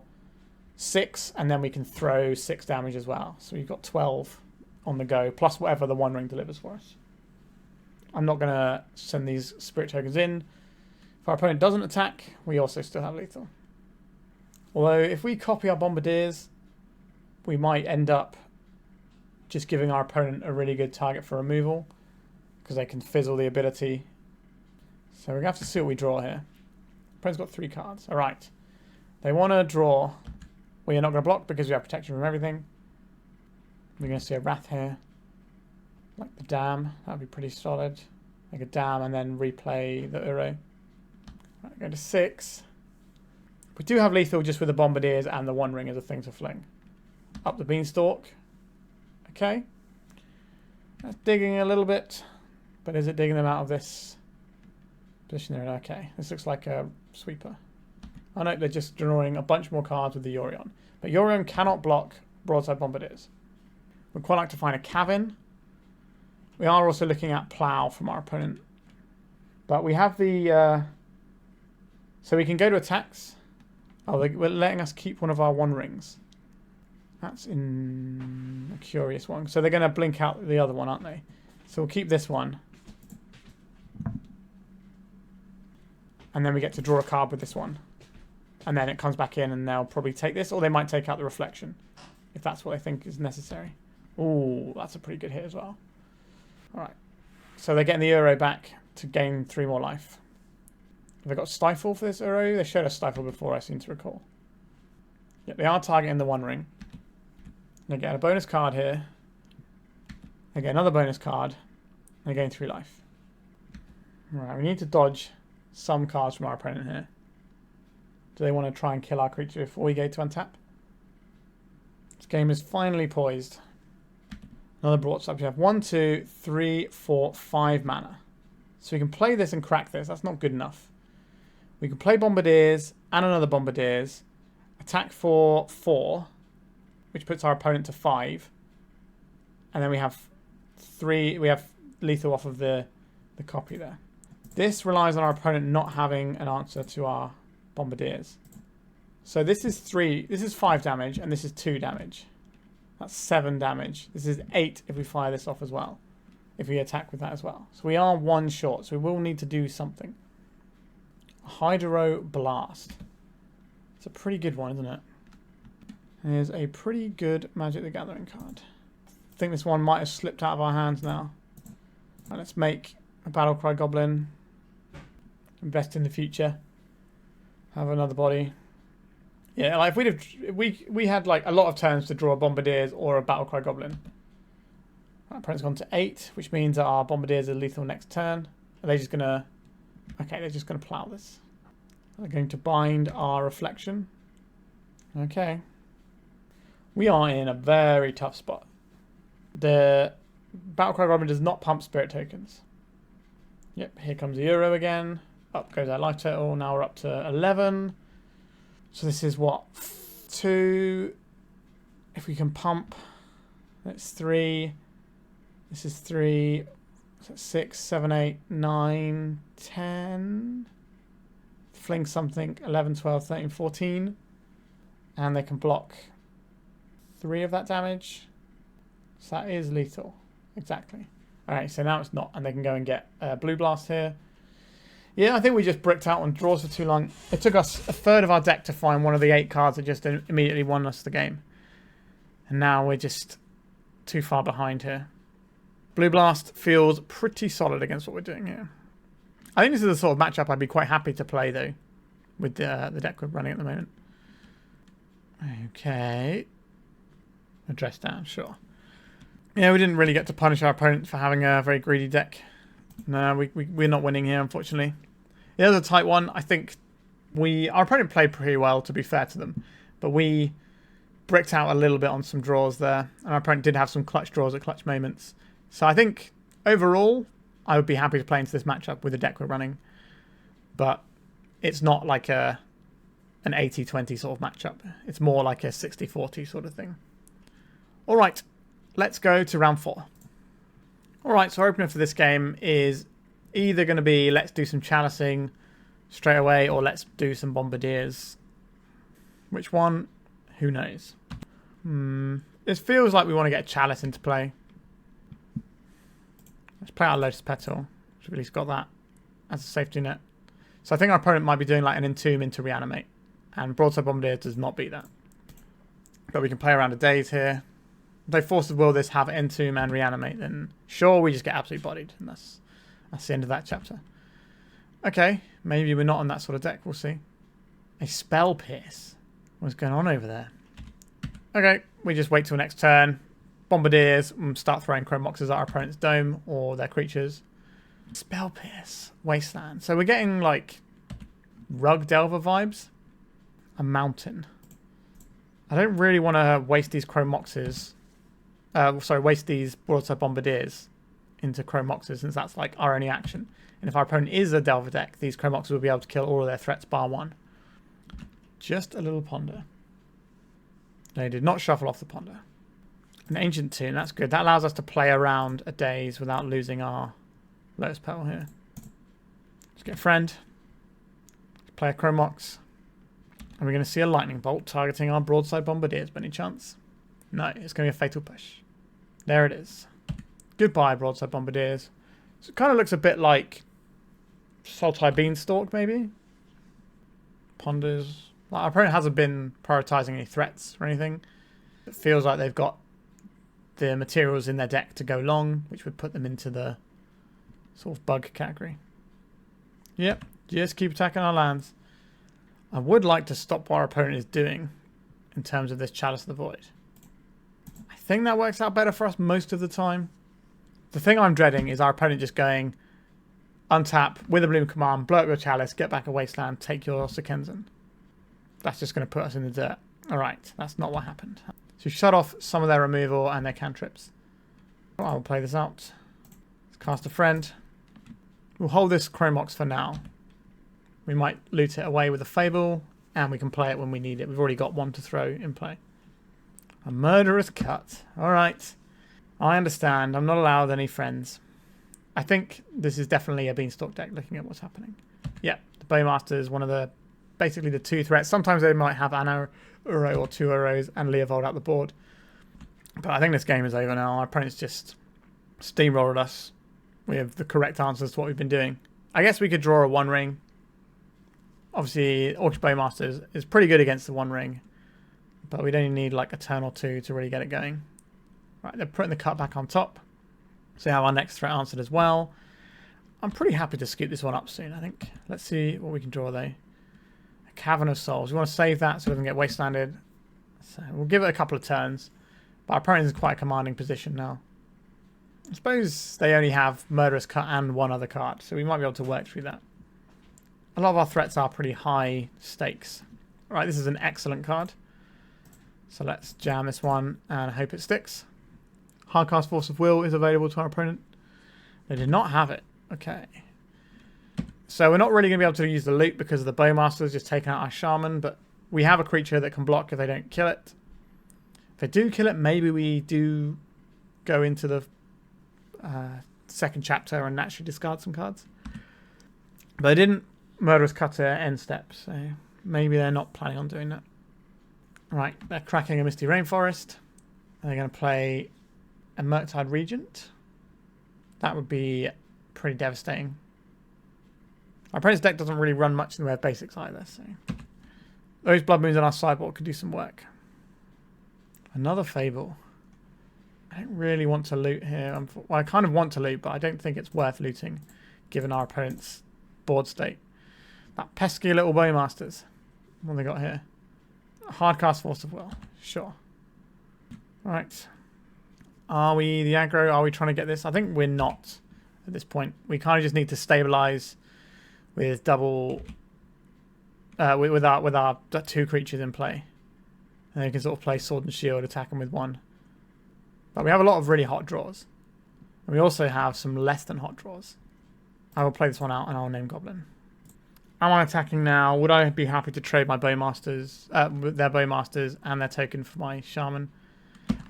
6, and then we can throw 6 damage as well. So we've got 12 on the go, plus whatever the One Ring delivers for us. I'm not going to send these Spirit Tokens in. If our opponent doesn't attack, we also still have lethal. Although, if we copy our Bombardiers, we might end up just giving our opponent a really good target for removal, because they can fizzle the ability. So we're going to have to see what we draw here. Opponent's got 3 cards. Alright. They want to draw. We are not going to block because we have protection from everything. We're going to see a Wrath here. Like the Dam. That would be pretty solid. Like a Dam and then replay the Uro. Right, go to 6. We do have lethal just with the Bombardiers and the One Ring as a thing to fling. Up the Beanstalk. Okay. That's digging a little bit. But is it digging them out of this position there? Okay. This looks like a sweeper. Oh no, they're just drawing a bunch more cards with the Yorion. But Yorion cannot block Broadside Bombardiers. We'd quite like to find a Cavern. We are also looking at Plow from our opponent. But we have the... so we can go to attacks. Oh, we're letting us keep one of our One Rings. That's in a curious one. So they're going to blink out the other one, aren't they? So we'll keep this one. And then we get to draw a card with this one. And then it comes back in and they'll probably take this. Or they might take out the Reflection. If that's what they think is necessary. Ooh, that's a pretty good hit as well. Alright. So they're getting the Uro back to gain 3 more life. Have they got Stifle for this Uro? They showed us Stifle before, I seem to recall. Yep, they are targeting the One Ring. They get a bonus card here. They get another bonus card. And they gain 3 life. Alright, we need to dodge some cards from our opponent here. Do they want to try and kill our creature before we go to untap? This game is finally poised. Another Broadside. We have 1, 2, 3, 4, 5 mana. So we can play this and crack this. That's not good enough. We can play Bombardiers and another Bombardiers. Attack for 4, which puts our opponent to 5. And then we have 3. We have lethal off of the copy there. This relies on our opponent not having an answer to our Bombardiers. So this is 3. This is 5 damage, and this is 2 damage. That's 7 damage. This is 8 if we fire this off as well. if we attack with that as well. So we are one short, so we will need to do something. Hydro Blast. It's a pretty good one, isn't it? Here's a pretty good Magic the Gathering card. I think this one might have slipped out of our hands now. Right, let's make a Battle Cry Goblin. Invest in the future. Have another body. Yeah, like if we had like a lot of turns to draw a Bombardiers or a Battle Cry Goblin. Our opponent's gone to 8, which means that our Bombardiers are lethal next turn. Are they just gonna? Okay, they're just gonna plow this. They're going to bind our Reflection. Okay. We are in a very tough spot. The Battle Cry Goblin does not pump spirit tokens. Yep, here comes the Euro again. Up goes our life total. Now we're up to 11. So this is what? 2. If we can pump, that's 3. This is 3. So 6, 7, 8, 9, 10. Fling something. 11, 12, 13, 14. And they can block 3 of that damage. So that is lethal. Exactly. Alright, so now it's not. And they can go and get Blue Blast here. Yeah, I think we just bricked out on draws for too long. It took us a third of our deck to find one of the 8 cards that just immediately won us the game. And now we're just too far behind here. Blue Blast feels pretty solid against what we're doing here. I think this is the sort of matchup I'd be quite happy to play, though, with the deck we're running at the moment. Okay. Address down, sure. Yeah, we didn't really get to punish our opponent for having a very greedy deck. No, we're not winning here, unfortunately. Yeah, it was a tight one. I think our opponent played pretty well, to be fair to them. But we bricked out a little bit on some draws there. And our opponent did have some clutch draws at clutch moments. So I think, overall, I would be happy to play into this matchup with the deck we're running. But it's not like an 80-20 sort of matchup. It's more like a 60-40 sort of thing. All right, let's go to round 4. Alright, so our opener for this game is either going to be let's do some chalicing straight away or let's do some bombardiers. Which one? Who knows? It feels like we want to get a chalice into play. Let's play our Lotus Petal. We've at least got that as a safety net. So I think our opponent might be doing like an Entomb into Reanimate. And Broadside Bombardiers does not beat that. But we can play around a daze here. If they Force of Will this, have Entomb and Reanimate, then sure, we just get absolutely bodied. And that's the end of that chapter. Okay, maybe we're not on that sort of deck. We'll see. A Spell Pierce. What's going on over there? Okay, we just wait till next turn. Bombardiers, and start throwing Chrome Moxes at our opponent's dome or their creatures. Spell Pierce. Wasteland. So we're getting like Rug Delver vibes. A mountain. I don't really want to waste these Chrome Moxes. Waste these Broadside Bombardiers into Chrome Moxes, since that's like our only action. And if our opponent is a Delver deck, these Chrome Moxes will be able to kill all of their threats bar 1. Just a little ponder. They did not shuffle off the ponder. An Ancient Tomb, that's good. That allows us to play around a daze without losing our Lotus Petal here. Let's get a friend. Let's play a Chrome Mox. And we're going to see a Lightning Bolt targeting our Broadside Bombardiers by any chance. No, it's going to be a Fatal Push. There it is. Goodbye, Broadside Bombardiers. So it kind of looks a bit like Sultai Beanstalk, maybe. Ponders. Like, our opponent hasn't been prioritizing any threats or anything. It feels like they've got the materials in their deck to go long, which would put them into the sort of bug category. Yep, just keep attacking our lands. I would like to stop what our opponent is doing in terms of this Chalice of the Void. I think that works out better for us most of the time. The thing I'm dreading is our opponent just going untap with a Bloom command, blow up your Chalice, get back a Wasteland, take your Sokenzan. That's just going to put us in the dirt. Alright, that's not what happened. So shut off some of their removal and their cantrips. I'll play this out. Let's cast a friend. We'll hold this Chrome Mox for now. We might loot it away with a Fable, and we can play it when we need it. We've already got one to throw in play. A Murderous Cut. Alright. I understand. I'm not allowed any friends. I think this is definitely a Beanstalk deck looking at what's happening. Yeah, the Bowmaster is one of the, basically the 2 threats. Sometimes they might have an arrow or 2 arrows and Leovold out the board. But I think this game is over now. Our opponent's just steamrolled us with the correct answers to what we've been doing. I guess we could draw a one ring. Obviously, Orcish Bowmaster is pretty good against the one ring, but we'd only need like a turn or two to really get it going. Right, they're putting the cut back on top. So we have our next threat answered as well. I'm pretty happy to scoop this one up soon, I think. Let's see what we can draw though. A Cavern of Souls. We want to save that so we doesn't get wastelanded. So we'll give it a couple of turns. But our opponent is in quite a commanding position now. I suppose they only have Murderous Cut and one other card, so we might be able to work through that. A lot of our threats are pretty high stakes. Right, this is an excellent card. So let's jam this one and hope it sticks. Hardcast Force of Will is available to our opponent. They did not have it. Okay. So we're not really going to be able to use the loot because of the Bowmasters just taking out our Shaman, but we have a creature that can block if they don't kill it. If they do kill it, maybe we do go into the second chapter and naturally discard some cards. But they didn't Murderous Cutter end step, so maybe they're not planning on doing that. Right, they're cracking a Misty Rainforest. They're going to play a Murktide Regent. That would be pretty devastating. Our opponent's deck doesn't really run much in the way of basics either, so those Blood Moons on our sideboard could do some work. Another Fable. I don't really want to loot here. Well, I kind of want to loot, but I don't think it's worth looting given our opponent's board state. That pesky little Bowmasters. What have they got here? Hardcast Force of Will. Sure. Right. Are we the aggro? Are we trying to get this? I think we're not at this point. We kind of just need to stabilize with double... with our two creatures in play. And then we can sort of play Sword and Shield, attack them with one. But we have a lot of really hot draws. And we also have some less than hot draws. I will play this one out and I'll name Goblin. Am I attacking now? Would I be happy to trade my Bowmasters, their Bowmasters and their token for my Shaman?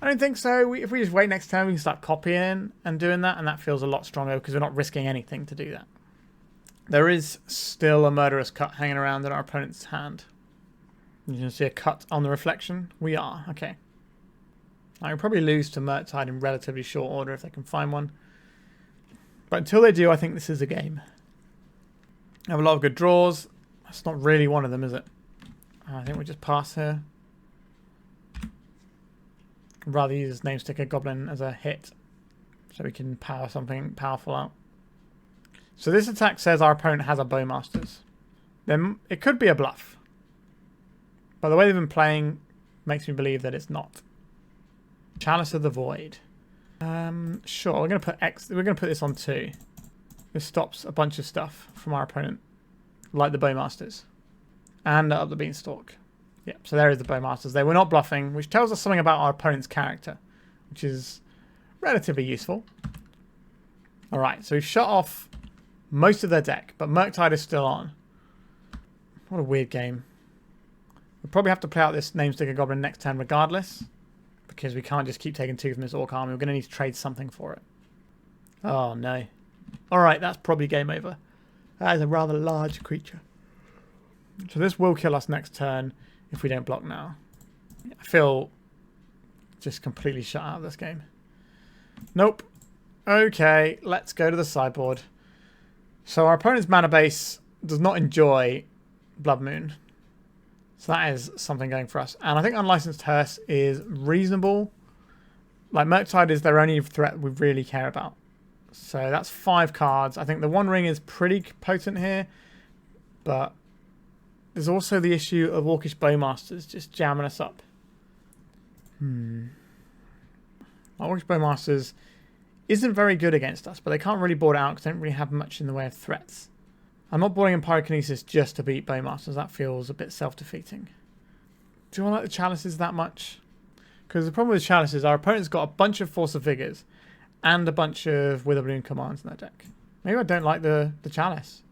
I don't think so. If we just wait next turn, we can start copying and doing that, and that feels a lot stronger because we're not risking anything to do that. There is still a Murderous Cut hanging around in our opponent's hand. You can see a cut on the reflection. We are. Okay. I will probably lose to Murktide in relatively short order if they can find one. But until they do, I think this is a game. I have a lot of good draws. That's not really one of them, is it? I think we just pass here. I'd rather use Namesticker Goblin as a hit so we can power something powerful out. So this attack says our opponent has a Bowmasters. Then it could be a bluff. But the way they've been playing makes me believe that it's not. Chalice of the Void. Sure, we're going to put We're going to put this on 2. This stops a bunch of stuff from our opponent, like the Bowmasters and up the Beanstalk. Yep. So there is the Bowmasters. They were not bluffing, which tells us something about our opponent's character, which is relatively useful. All right, so we've shut off most of their deck, but Murktide is still on. What a weird game. We'll probably have to play out this Namesticker Goblin next turn regardless, because we can't just keep taking 2 from this Orc army. We're going to need to trade something for it. Oh, no. Alright, that's probably game over. That is a rather large creature. So this will kill us next turn if we don't block now. I feel just completely shut out of this game. Nope. Okay, let's go to the sideboard. So our opponent's mana base does not enjoy Blood Moon. So that is something going for us. And I think Unlicensed Hearse is reasonable. Like, Murktide is their only threat we really care about. So that's 5 cards. I think the One Ring is pretty potent here. But there's also the issue of Orcish Bowmasters just jamming us up. Orcish Bowmasters isn't very good against us, but they can't really board out because they don't really have much in the way of threats. I'm not boarding in Pyrokinesis just to beat Bowmasters. That feels a bit self-defeating. Do I like the Chalices that much? Because the problem with the Chalices, our opponent's got a bunch of Force of Vigors and a bunch of Witherbloom commands in their deck. Maybe I don't like the Chalice.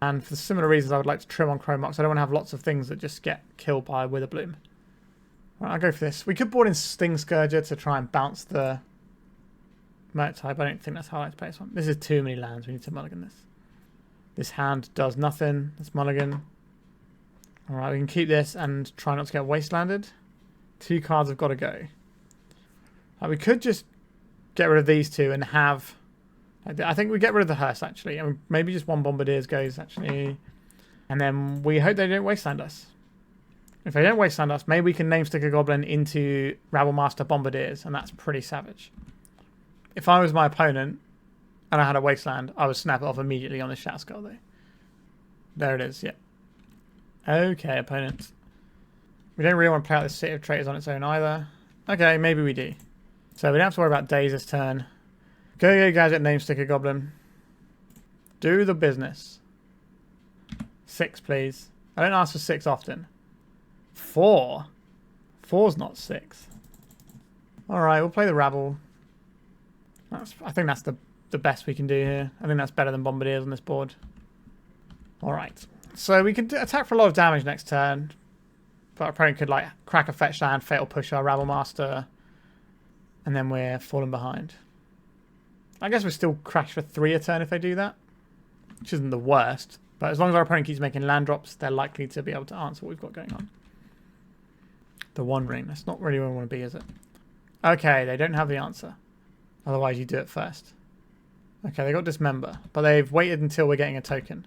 And for similar reasons, I would like to trim on Chrome Mox. I don't want to have lots of things that just get killed by Witherbloom. Right, I'll go for this. We could board in Stingscourger to try and bounce the Murktide, but I don't think that's how I like to play this one. This is too many lands. We need to mulligan this. This hand does nothing. Let's mulligan. Alright, we can keep this and try not to get wastelanded. 2 cards have got to go. We could just get rid of these two and have... I think we get rid of the hearse, actually. And maybe just one Bombardiers goes, actually. And then we hope they don't wasteland us. If they don't wasteland us, maybe we can name stick a Goblin into Rabblemaster Bombardiers, and that's pretty savage. If I was my opponent and I had a wasteland, I would snap it off immediately on the Shatterskull, though. There it is, yeah. Okay, opponent. We don't really want to play out this City of Traitors on its own either. Okay, maybe we do. So we don't have to worry about days this turn. Go gadget, name stick a Goblin. Do the business. 6, please. I don't ask for 6 often. 4. 4's not 6. Alright, we'll play the Rabble. I think that's the best we can do here. I think that's better than Bombardiers on this board. Alright. So we can attack for a lot of damage next turn. But our opponent could like crack a fetch land, Fatal Push our Rabblemaster. And then we're falling behind. I guess we still crash for 3 a turn if they do that. Which isn't the worst. But as long as our opponent keeps making land drops, they're likely to be able to answer what we've got going on. The One Ring. That's not really where we want to be, is it? Okay, they don't have the answer. Otherwise, you do it first. Okay, they got Dismember. But they've waited until we're getting a token.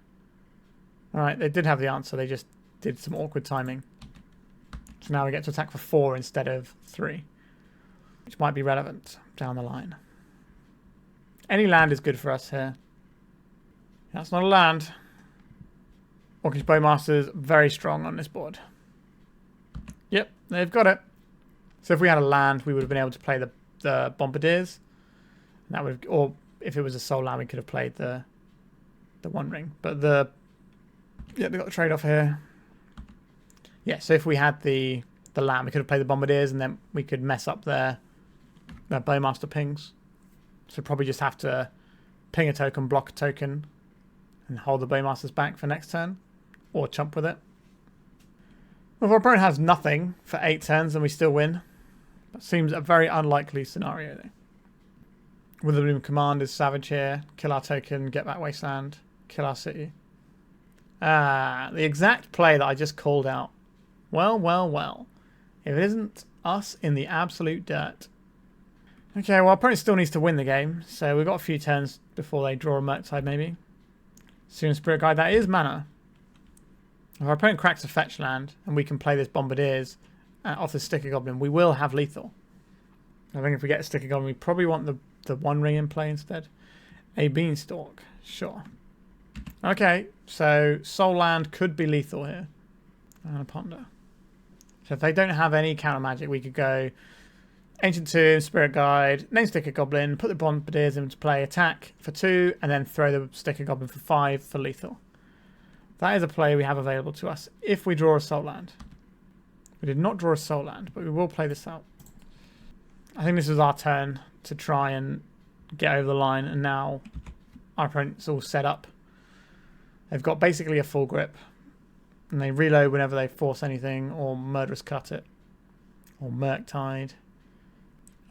Alright, they did have the answer. They just did some awkward timing. So now we get to attack for 4 instead of 3. Which might be relevant down the line. Any land is good for us here. That's not a land. Orcish Bowmaster's very strong on this board. Yep, they've got it. So if we had a land, we would have been able to play the Bombardiers. And that would, or if it was a soul land, we could have played the One Ring. But yeah, they got the trade-off here. Yeah, so if we had the land, we could have played the Bombardiers, and then we could mess up their Bowmaster pings. So probably just have to ping a token, block a token, and hold the Bowmasters back for next turn. Or chump with it. Well, if our opponent has nothing for 8 turns, then we still win. That seems a very unlikely scenario, though. Witherbloom Command is savage here. Kill our token, get back Wasteland, kill our city. Ah, the exact play that I just called out. Well, well, well. If it isn't us in the absolute dirt. Okay, well, our opponent still needs to win the game, so we've got a few turns before they draw a Murktide, maybe. Soon Spirit Guide, that is mana. If our opponent cracks a fetch land, and we can play this Bombardiers off the Sticker Goblin, we will have lethal. I think if we get a Sticker Goblin, we probably want the One Ring in play instead. A Beanstalk, sure. Okay, so Soul Land could be lethal here. And a Ponder. So if they don't have any counter magic, we could go Ancient Tomb, Spirit Guide, name Sticker Goblin, put the Bombardiers into play, attack for 2, and then throw the Sticker Goblin for 5 for lethal. That is a play we have available to us if we draw a Soul Land. We did not draw a Soul Land, but we will play this out. I think this is our turn to try and get over the line, and now our opponent's all set up. They've got basically a full grip, and they reload whenever they force anything, or Murderous Cut it, or Murktide.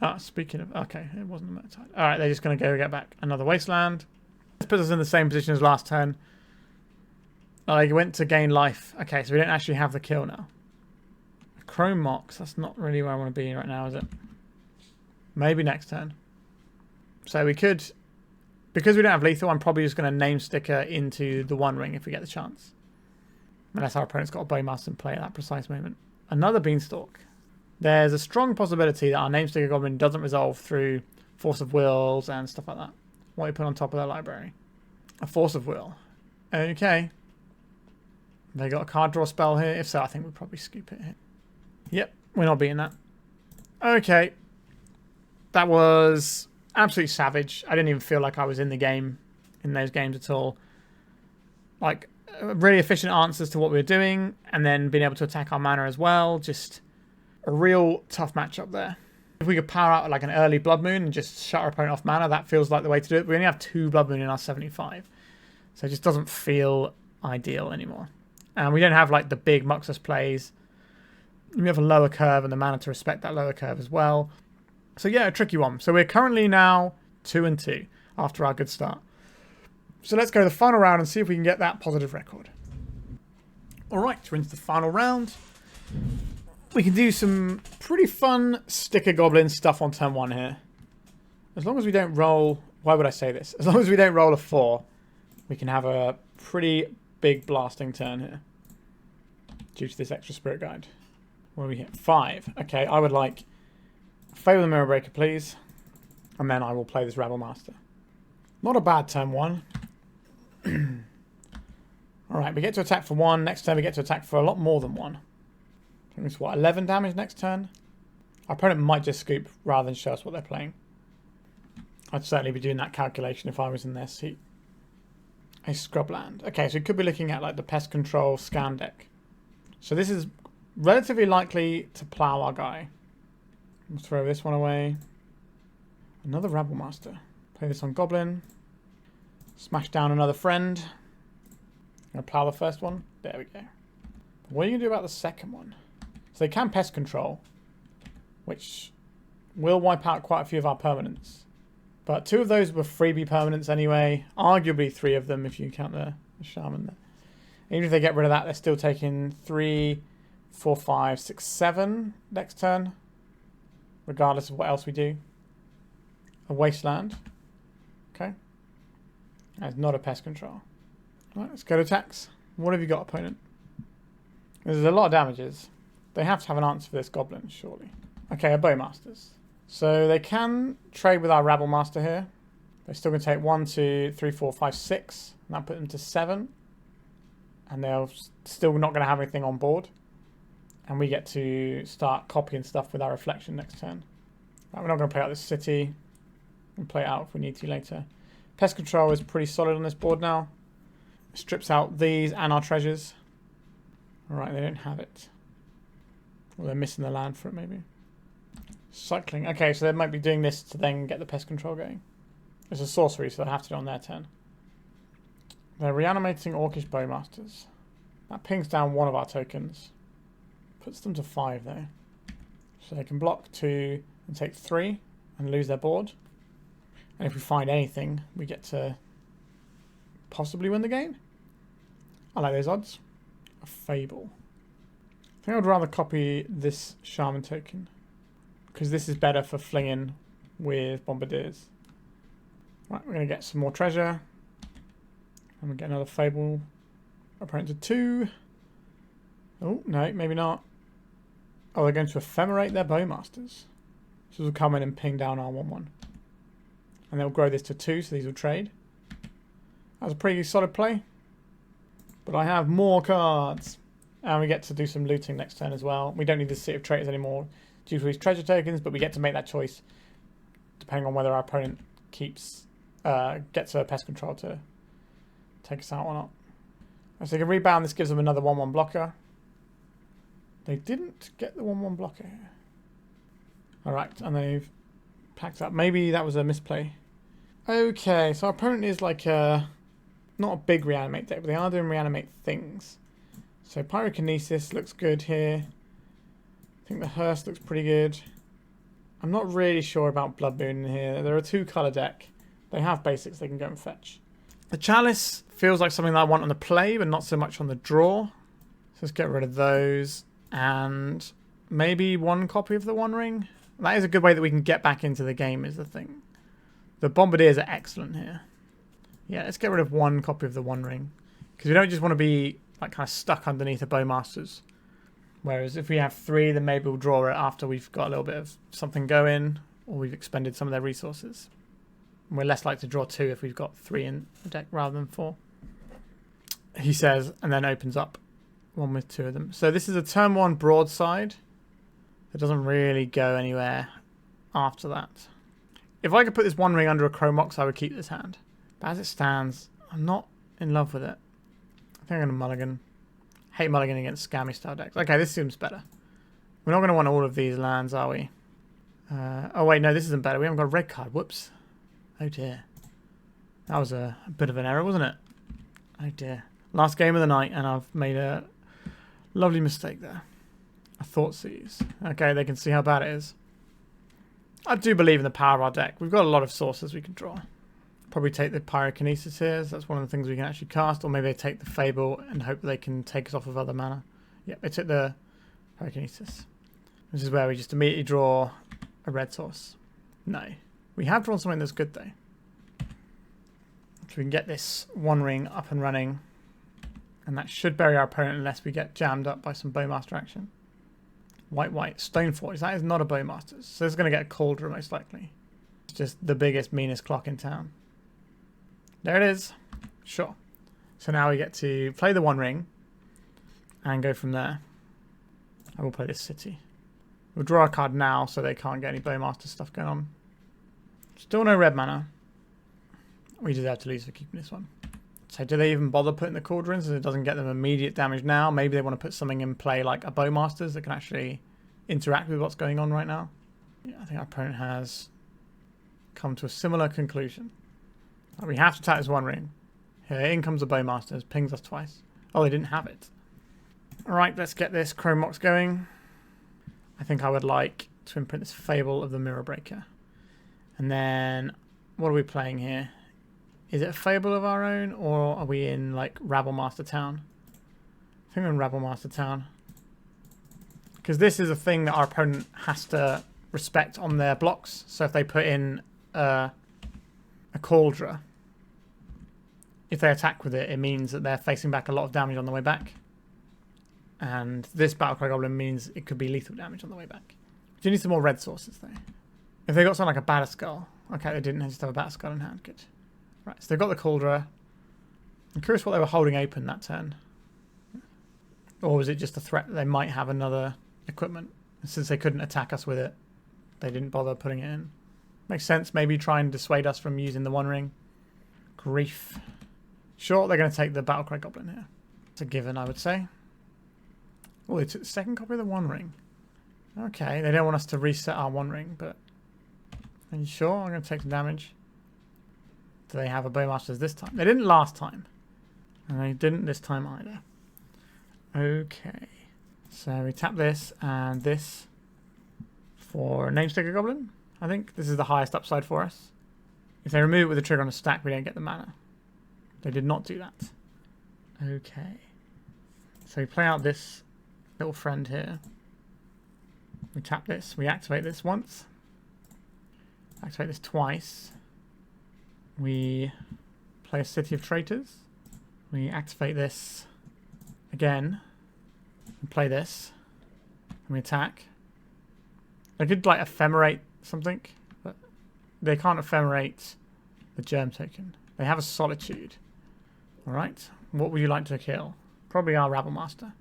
Ah, speaking of... Okay, it wasn't a Murktide. Alright, they're just going to go get back another Wasteland. This puts us in the same position as last turn. They went to gain life. Okay, so we don't actually have the kill now. Chrome Mox, that's not really where I want to be right now, is it? Maybe next turn. So we could... Because we don't have lethal, I'm probably just going to name sticker into the One Ring if we get the chance. Unless our opponent's got a Bowmaster in play at that precise moment. Another Beanstalk. There's a strong possibility that our name sticker Goblin doesn't resolve through Force of Wills and stuff like that. What we put on top of their library. A Force of Will. Okay. They got a card draw spell here. If so, I think we'll probably scoop it here. Yep, we're not beating that. Okay. That was absolutely savage. I didn't even feel like I was in the game, in those games at all. Like, really efficient answers to what we were doing, and then being able to attack our mana as well. Just a real tough matchup there. If we could power out like an early Blood Moon and just shut our opponent off mana, that feels like the way to do it. We only have 2 Blood Moon in our 75. So it just doesn't feel ideal anymore. And we don't have like the big Muxus plays. We have a lower curve and the mana to respect that lower curve as well. So yeah, a tricky one. So we're currently now 2-2 after our good start. So let's go to the final round and see if we can get that positive record. Alright, we're into the final round. We can do some pretty fun Sticker Goblin stuff on turn 1 here. As long as we don't roll... Why would I say this? As long as we don't roll a 4, we can have a pretty big blasting turn here. Due to this extra Spirit Guide. What do we hit? 5. Okay, I would like Fable the Mirror Breaker, please. And then I will play this Rabblemaster. Not a bad turn 1. Alright, we get to attack for 1. Next turn we get to attack for a lot more than 1. I think it's what, 11 damage next turn? Our opponent might just scoop rather than show us what they're playing. I'd certainly be doing that calculation if I was in their seat. A Scrubland. Okay, so we could be looking at like the Pest Control Scan deck. So this is relatively likely to plow our guy. Let's throw this one away. Another Rabblemaster. Play this on Goblin. Smash down another friend. I'm going to plow the first one. There we go. What are you going to do about the second one? So they can Pest Control, which will wipe out quite a few of our permanents. But 2 of those were freebie permanents anyway. Arguably 3 of them if you count the Shaman there. Even if they get rid of that, they're still taking 3, 4, 5, 6, 7 next turn. Regardless of what else we do. A Wasteland. Okay. That's not a Pest Control. Alright, let's go to attacks. What have you got, opponent? There's a lot of damages. They have to have an answer for this Goblin, surely. Okay, a Bowmasters. So they can trade with our Rabblemaster here. They're still going to take 1, 2, 3, 4, 5, 6. And that'll put them to 7. And they're still not going to have anything on board. And we get to start copying stuff with our Reflection next turn. Right, we're not going to play out this city. We'll play it out if we need to later. Pest Control is pretty solid on this board now. It strips out these and our treasures. Alright, they don't have it. Or they're missing the land for it, maybe. Cycling. Okay, so they might be doing this to then get the Pest Control going. It's a sorcery, so they'll have to do it on their turn. They're reanimating Orcish Bowmasters. That pings down one of our tokens. Puts them to 5, though. So they can block 2 and take 3 and lose their board. And if we find anything, we get to possibly win the game. I like those odds. A Fable. I think I'd rather copy this Shaman token, because this is better for flinging with Bombardiers. Right, we're going to get some more treasure. And we get another Fable. Opponent to 2. Oh, no, maybe not. Oh, they're going to ephemerate their Bowmasters. So this will come in and ping down our 1-1. And they'll grow this to 2, so these will trade. That's a pretty solid play. But I have more cards. And we get to do some looting next turn as well. We don't need the City of Traitors anymore due to these treasure tokens, but we get to make that choice depending on whether our opponent gets a Pest Control to take us out or not. So they can rebound. This gives them another 1-1 blocker. They didn't get the 1-1 blocker here. Alright, and they've packed up. Maybe that was a misplay. Okay, so our opponent is like not a big reanimate deck, but they are doing reanimate things. So Pyrokinesis looks good here. I think the Hearst looks pretty good. I'm not really sure about Blood Moon in here. They're a 2-colour deck. They have basics they can go and fetch. The Chalice feels like something that I want on the play, but not so much on the draw. So let's get rid of those. And maybe 1 copy of the One Ring. That is a good way that we can get back into the game, is the thing. The Bombardiers are excellent here. Yeah, let's get rid of 1 copy of the One Ring. Because we don't just want to be like kind of stuck underneath the Bowmasters. Whereas if we have 3, then maybe we'll draw it after we've got a little bit of something going, or we've expended some of their resources. And we're less likely to draw 2 if we've got 3 in the deck rather than 4. He says, and then opens up 1 with 2 of them. So this is a turn 1 broadside. It doesn't really go anywhere after that. If I could put this One Ring under a Chrome Mox, I would keep this hand. But as it stands, I'm not in love with it. I think I'm going to mulligan. Hate mulligan against scammy style decks. Okay, this seems better. We're not going to want all of these lands, are we? Oh wait, no, this isn't better. We haven't got a red card. Whoops. Oh dear. That was a bit of an error, wasn't it? Oh dear. Last game of the night, and I've made a lovely mistake there. A Thoughtseize. Okay, they can see how bad it is. I do believe in the power of our deck. We've got a lot of sources we can draw. Probably take the Pyrokinesis here. So that's one of the things we can actually cast. Or maybe they take the Fable and hope they can take us off of other mana. Yeah, they took the Pyrokinesis. This is where we just immediately draw a red source. No. We have drawn something that's good, though. So we can get this One Ring up and running. And that should bury our opponent unless we get jammed up by some Bowmaster action. White, white, Stoneforge. That is not a Bowmaster. So this is going to get a Cauldron, most likely. It's just the biggest, meanest clock in town. There it is. Sure. So now we get to play the One Ring. And go from there. I will play this city. We'll draw a card now so they can't get any Bowmaster stuff going on. Still no red mana. We deserve to lose for keeping this one. So do they even bother putting the Cauldrons as it doesn't get them immediate damage now? Maybe they want to put something in play like a Bowmasters that can actually interact with what's going on right now. Yeah, I think our opponent has come to a similar conclusion. We have to attack this One Ring. Here, in comes the Bowmasters, pings us twice. Oh, they didn't have it. Alright, let's get this Chrome Mox going. I think I would like to imprint this Fable of the Mirror Breaker. And then, what are we playing here? Is it a Fable of our own, or are we in, like, Rabblemaster Town? I think we're in Rabblemaster Town. Because this is a thing that our opponent has to respect on their blocks. So if they put in a Cauldron, if they attack with it, it means that they're facing back a lot of damage on the way back. And this Battle Cry Goblin means it could be lethal damage on the way back. Do you need some more red sources, though? If they got something like a Batterskull. Okay, they didn't. They just have a Batterskull in hand. Good. Right, so they've got the Cauldron. I'm curious what they were holding open that turn. Or was it just a threat that they might have another equipment? Since they couldn't attack us with it, they didn't bother putting it in. Makes sense. Maybe try and dissuade us from using the One Ring. Grief. Sure, they're going to take the Battle Cry Goblin here. It's a given, I would say. Oh, they took the second copy of the One Ring. Okay, they don't want us to reset our One Ring, but... Are you sure? I'm going to take some damage. Do they have a Bowmasters this time? They didn't last time. And they didn't this time either. Okay. So we tap this and this for a Namesticker Goblin. I think this is the highest upside for us. If they remove it with a trigger on a stack, we don't get the mana. They did not do that. Okay. So we play out this little friend here. We tap this. We activate this once. Activate this twice. We play a City of Traitors. We activate this again. And play this. And we attack. They could like ephemerate something, but they can't ephemerate the germ token. They have a Solitude. Alright. What would you like to kill? Probably our Rabblemaster.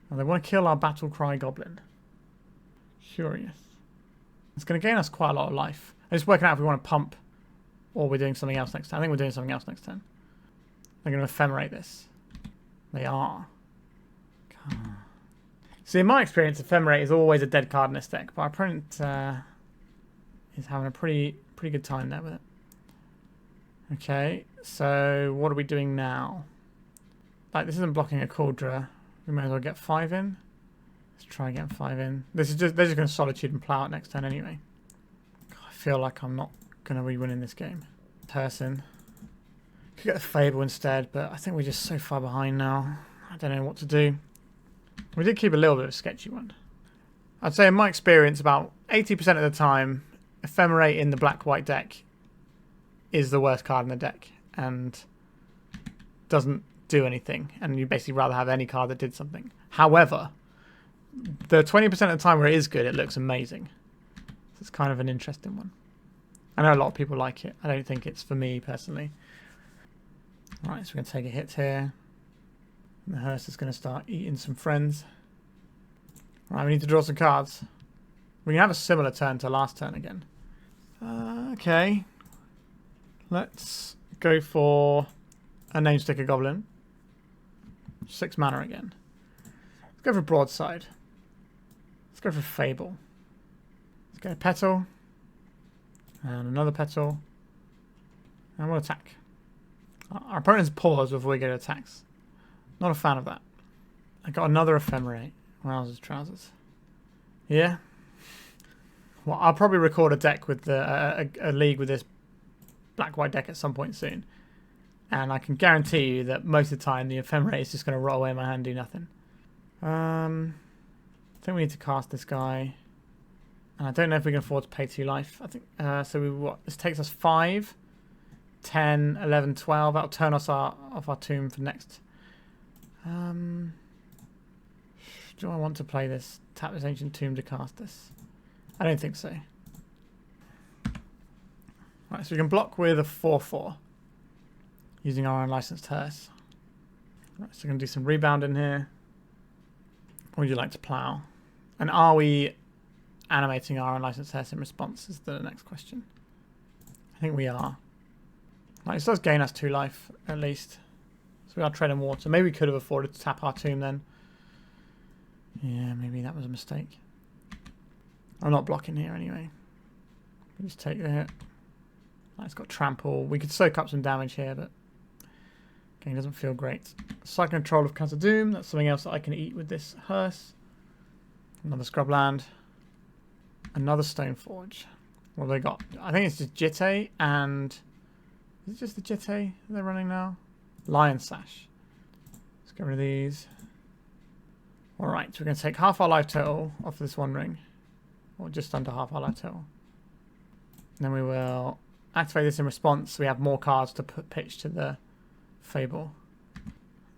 And they want to kill our Battle Cry Goblin. Curious. It's going to gain us quite a lot of life. I'm just working out if we want to pump or we're doing something else next time. I think we're doing something else next turn. They're going to ephemerate this. They are. God. See, in my experience, ephemerate is always a dead card in this deck, but our opponent is having a pretty good time there with it. Okay, so what are we doing now? Like, this isn't blocking a Cauldron. We may as well get 5 in. Let's try and get 5 in. This is just they're just going to Solitude and plow out next turn anyway. God, I feel like I'm not going to be winning this game. Person. Could get the Fable instead, but I think we're just so far behind now. I don't know what to do. We did keep a little bit of a sketchy one. I'd say in my experience, about 80% of the time, Ephemerate in the black-white deck is the worst card in the deck and doesn't do anything. And you'd basically rather have any card that did something. However, the 20% of the time where it is good, it looks amazing. So it's kind of an interesting one. I know a lot of people like it. I don't think it's for me personally. Alright, so we're going to take a hit here. And the hearse is going to start eating some friends. Right, we need to draw some cards. We can have a similar turn to last turn again. Okay. Let's go for a Namesticker Goblin. 6 mana again. Let's go for Broadside. Let's go for Fable. Let's get a Petal. And another Petal. And we'll attack. Our opponent's pause before we get attacks. Not a fan of that. I got another Ephemerate. Wowzers trousers. Yeah. Well, I'll probably record a deck with a league with this black-white deck at some point soon. And I can guarantee you that most of the time the Ephemerate is just going to roll away in my hand and do nothing. I think we need to cast this guy. And I don't know if we can afford to pay 2 life. I think so. This takes us 5, 10, 11, 12. That'll turn us off our tomb for next. Do I want to play this? Tap this ancient tomb to cast this? I don't think so. Right, so we can block with a 4/4 using our unlicensed hearse. Right, so we're going to do some rebound in here. Or would you like to plow? And are we animating our unlicensed hearse in response is the next question. I think we are. Right, this does gain us 2 life at least. So we are treading water. Maybe we could have afforded to tap our tomb then. Yeah, maybe that was a mistake. I'm not blocking here anyway. We just take the hit. It's got trample. We could soak up some damage here, but game doesn't feel great. Cyclone Troll of Khazad-dûm. That's something else that I can eat with this hearse. Another scrubland. Another Stoneforge. What have they got? I think it's just Jitte and... Is it just the Jitte they're running now? Lion Sash. Let's get rid of these. Alright, so we're going to take half our life total off this one ring. Or just under half our life total. Then we will activate this in response so we have more cards to pitch to the Fable.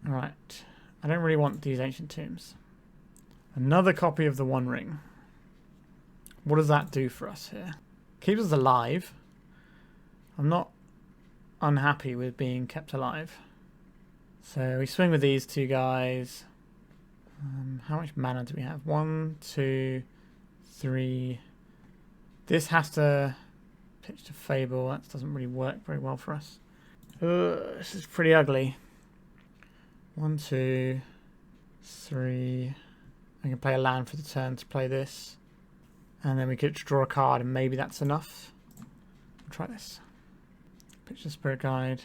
Alright. I don't really want these ancient tombs. Another copy of the One Ring. What does that do for us here? Keeps us alive. I'm not unhappy with being kept alive. So we swing with these 2 guys. How much mana do we have? 1, 2, 3. This has to pitch to Fable. That doesn't really work very well for us. This is pretty ugly. 1, 2, 3. I can play a land for the turn to play this. And then we could draw a card and maybe that's enough. We'll try this. Pitch the Spirit Guide.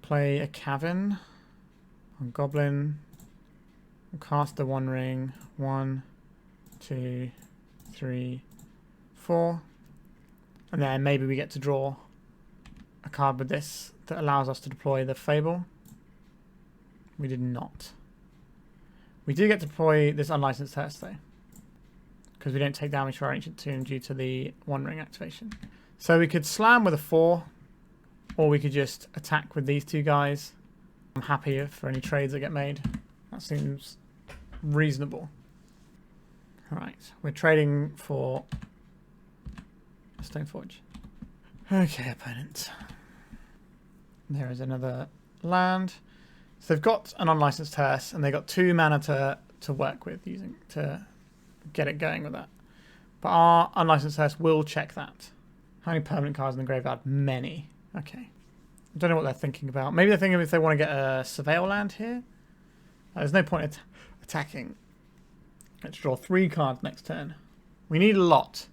Play a Cavern on Goblin. We'll cast the One Ring. 1, 2, 3, 4. And then maybe we get to draw a card with this that allows us to deploy the Fable. We did not. We do get to deploy this unlicensed hearse though, because we don't take damage for our ancient tomb due to the One Ring activation. So we could slam with a 4, or we could just attack with these 2 guys. I'm happy for any trades that get made. That seems reasonable. Alright, we're trading for a Stoneforge. Okay, opponent. There is another land. So they've got an unlicensed hearse, and they've got 2 mana to work with using to get it going with that. But our unlicensed hearse will check that. How many permanent cards in the graveyard? Many. Okay. I don't know what they're thinking about. Maybe they're thinking if they want to get a Surveil land here. There's no point attacking. Let's draw 3 cards next turn. We need a lot.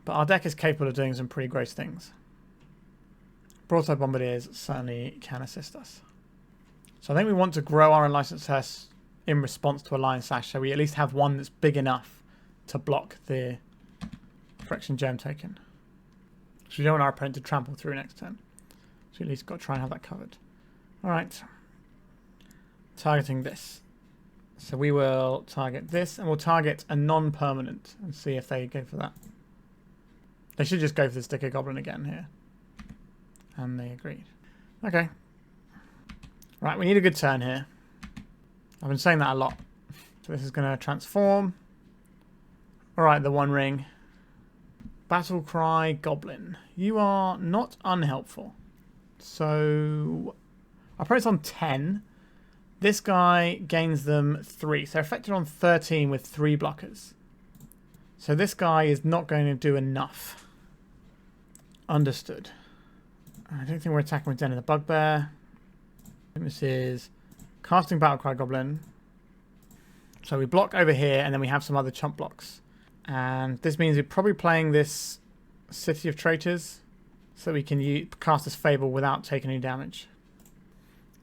But our deck is capable of doing some pretty gross things. Broadside Bombardiers certainly can assist us. So I think we want to grow our unlicensed hearse in response to a Lion Sash, so we at least have one that's big enough to block the Phyrexian Germ token. So we don't want our opponent to trample through next turn. So we at least got to try and have that covered. Alright. Targeting this. So we will target this, and we'll target a non-permanent and see if they go for that. They should just go for the Sticker Goblin again here. And they agreed. Okay. Right, we need a good turn here. I've been saying that a lot. So this is going to transform. Alright, the One Ring. Battle Cry Goblin. You are not unhelpful. So our opponent's on 10. This guy gains them 3. So they're affected on 13 with 3 blockers. So this guy is not going to do enough. Understood. I don't think we're attacking with Den of the Bugbear. I think this is casting Battle Cry Goblin. So we block over here, and then we have some other chump blocks. And this means we're probably playing this City of Traitors, so we can cast this Fable without taking any damage.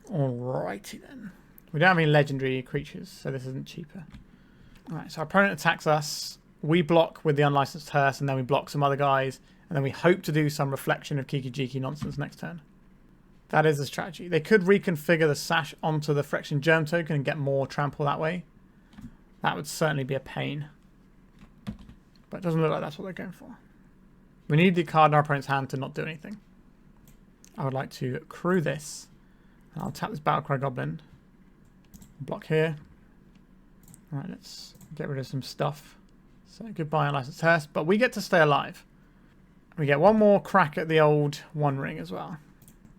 Alrighty then. We don't have any legendary creatures, so this isn't cheaper. Alright, so our opponent attacks us. We block with the unlicensed hearse, and then we block some other guys, and then we hope to do some reflection of Kiki-Jiki nonsense next turn. That is the strategy. They could reconfigure the Sash onto the Phyrexian Germ token and get more trample that way. That would certainly be a pain. But it doesn't look like that's what they're going for. We need the card in our opponent's hand to not do anything. I would like to crew this. And I'll tap this Battle Cry Goblin. Block here. Alright, let's get rid of some stuff. So goodbye Unlicensed Test. But we get to stay alive. We get one more crack at the old One Ring as well.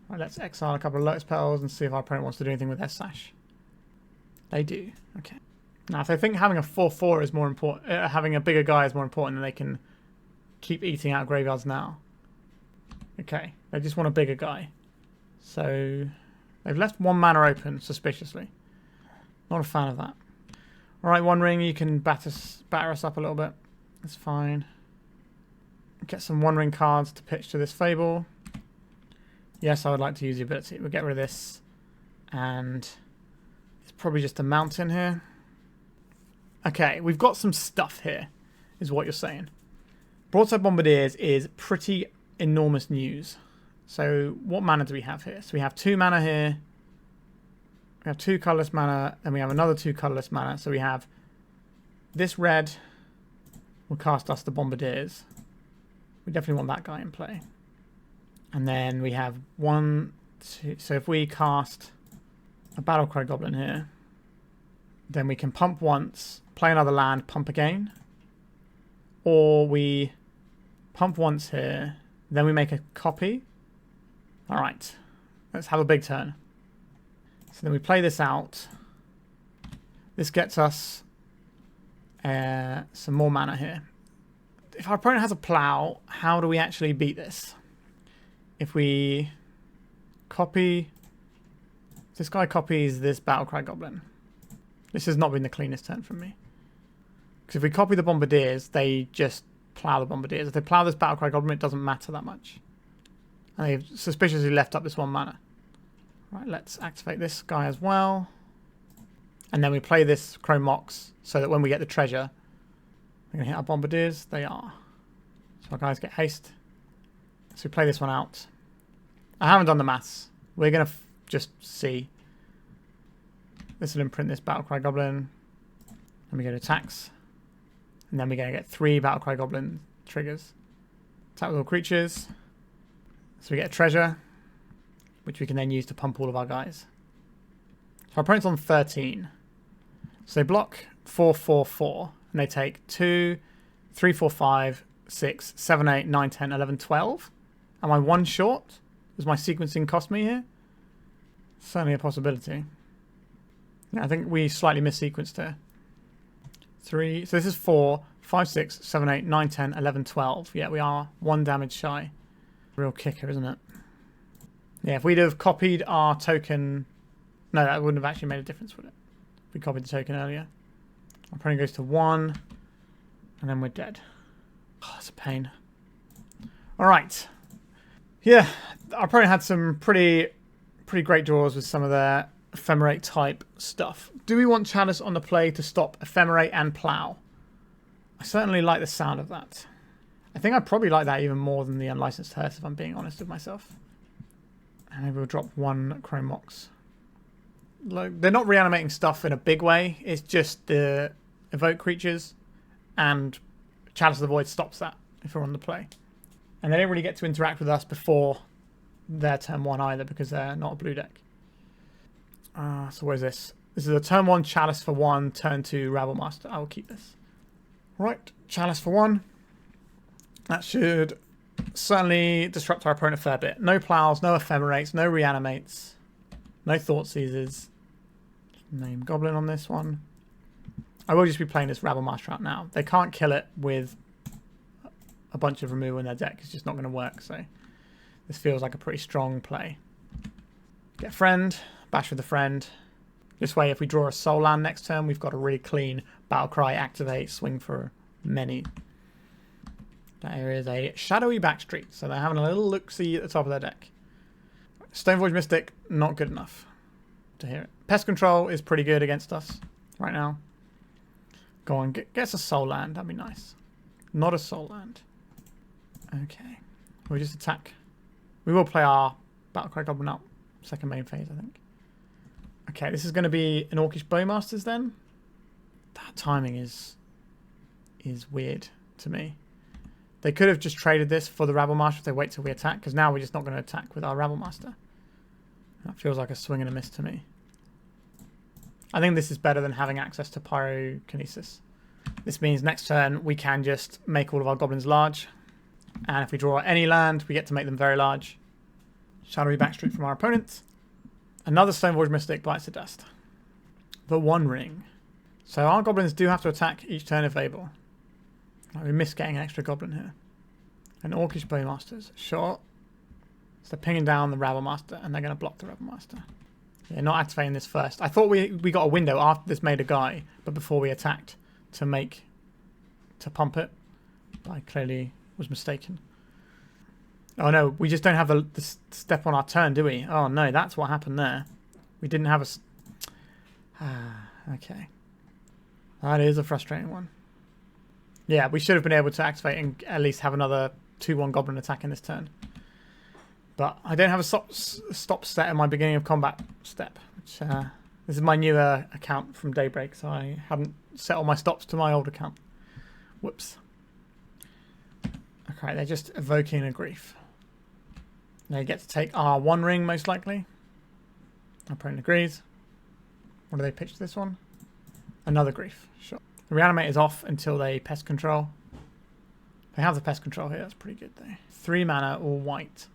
Right, let's exile a couple of Lotus Petals and see if our opponent wants to do anything with their Sash. They do. Okay. Now, if they think having a 4/4 is more important, having a bigger guy is more important, then they can keep eating out graveyards now. Okay. They just want a bigger guy. So they've left one mana open suspiciously. Not a fan of that. Alright, One Ring, you can batter us up a little bit. That's fine. Get some One Ring cards to pitch to this Fable. Yes, I would like to use the ability. We'll get rid of this. And it's probably just a mountain here. Okay, we've got some stuff here, is what you're saying. Broadside Bombardiers is pretty enormous news. So what mana do we have here? So we have 2 mana here. We have 2 colourless mana, and we have another 2 colourless mana. So we have this red will cast us the Bombardiers. We definitely want that guy in play. And then we have 1, 2. So if we cast a Battle Cry Goblin here, then we can pump once, play another land, pump again. Or we pump once here, then we make a copy. Alright, let's have a big turn. So then we play this out. This gets us some more mana here. If our opponent has a plow, how do we actually beat this? If we copy... This guy copies this Battle Cry Goblin. This has not been the cleanest turn from me. Because if we copy the Bombardiers, they just plow the Bombardiers. If they plow this Battle Cry Goblin, it doesn't matter that much. And they've suspiciously left up this 1 mana. Right, let's activate this guy as well. And then we play this Chrome Mox so that when we get the treasure, we're going to hit our Bombardiers. They are. So our guys get haste. So we play this one out. I haven't done the maths. We're going to just see. This will imprint this Battle Cry Goblin. And we go to attacks. And then we're going to get 3 Battle Cry Goblin triggers. Attack with all creatures. So we get a treasure, which we can then use to pump all of our guys. So our opponent's on 13. So they block 4, 4, 4. And they take 2, 3, 4, 5, 6, 7, 8, 9, 10, 11, 12. Am I 1 short? Does my sequencing cost me here? Certainly a possibility. Yeah, I think we slightly missequenced here. 3. So this is 4, 5, 6, 7, 8, 9, 10, 11, 12. Yeah, we are 1 damage shy. Real kicker, isn't it? Yeah, if we'd have copied our token... No, that wouldn't have actually made a difference, would it? If we copied the token earlier. Our opponent goes to 1. And then we're dead. Oh, that's a pain. Alright. Yeah, our opponent had some pretty great draws with some of their Ephemerate type stuff. Do we want Chalice on the play to stop Ephemerate and Plow? I certainly like the sound of that. I think I probably like that even more than the Unlicensed Hearse, if I'm being honest with myself. And maybe we'll drop 1 Chrome Mox. Like, they're not reanimating stuff in a big way. It's just the evoke creatures, and Chalice of the Void stops that if we're on the play. And they don't really get to interact with us before their turn 1 either, because they're not a blue deck. So what is this? This is a turn 1 Chalice for 1, turn 2 Rabblemaster. I will keep this. Right, Chalice for 1. That should certainly disrupt our opponent a fair bit. No plows, no ephemerates, no reanimates, no thought seizers. Name Goblin on this one. I will just be playing this Rabblemaster out now. They can't kill it with a bunch of removal in their deck. It's just not going to work. So this feels like a pretty strong play. Get a friend, bash with a friend. This way, if we draw a soul land next turn, we've got a really clean Battle Cry, activate, swing for many. That area is a shadowy backstreet, so they're having a little look-see at the top of their deck. Stoneforge Mystic, not good enough to hear it. Pest Control is pretty good against us right now. Go on, get us a soul land, that'd be nice. Not a soul land. Okay. We'll just attack. We will play our Battle Cry Goblin out. Second main phase, I think. Okay, this is going to be an Orcish Bowmasters then. That timing is weird to me. They could have just traded this for the Rabblemaster if they wait till we attack, because now we're just not going to attack with our Rabblemaster. That feels like a swing and a miss to me. I think this is better than having access to Pyrokinesis. This means next turn we can just make all of our goblins large. And if we draw any land, we get to make them very large. Shadowy Backstreet from our opponent. Another Stoneforge Mystic bites the dust. The One Ring. So our goblins do have to attack each turn if able. We miss getting an extra goblin here. And Orcish Bowmasters. Sure. So they're pinging down the Rabblemaster, and they're going to block the Rabblemaster. Yeah, not activating this first. I thought we got a window after this made a guy, but before we attacked to pump it. I clearly was mistaken. Oh no, we just don't have the step on our turn, do we? Oh no, that's what happened there. We didn't have a... okay. That is a frustrating one. Yeah, we should have been able to activate and at least have another 2-1 goblin attack in this turn. But I don't have a stop set in my beginning of combat step. Which, this is my newer account from Daybreak, so I haven't set all my stops to my old account. Whoops. Okay, they're just evoking a grief. They get to take our One Ring, most likely. Our opponent agrees. What do they pitch this one? Another grief. Sure. The Reanimate is off until they pest control. They have the pest control here. That's pretty good, though. 3 mana, all white.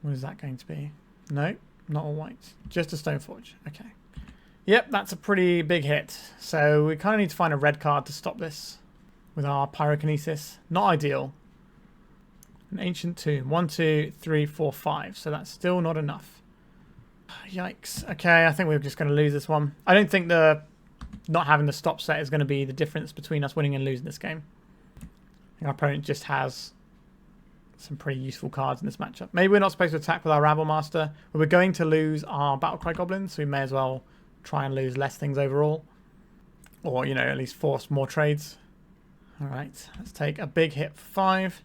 What is that going to be? No, not all white. Just a Stoneforge. Okay. Yep, that's a pretty big hit. So we kind of need to find a red card to stop this with our Pyrokinesis. Not ideal. An Ancient Tomb. 1, 2, 3, 4, 5. So that's still not enough. Yikes. Okay, I think we're just going to lose this one. I don't think the not having the stop set is going to be the difference between us winning and losing this game. I think our opponent just has some pretty useful cards in this matchup. Maybe we're not supposed to attack with our Rabblemaster, but we're going to lose our Battle Cry Goblin, so we may as well try and lose less things overall. Or, you know, at least force more trades. Alright, let's take a big hit for 5.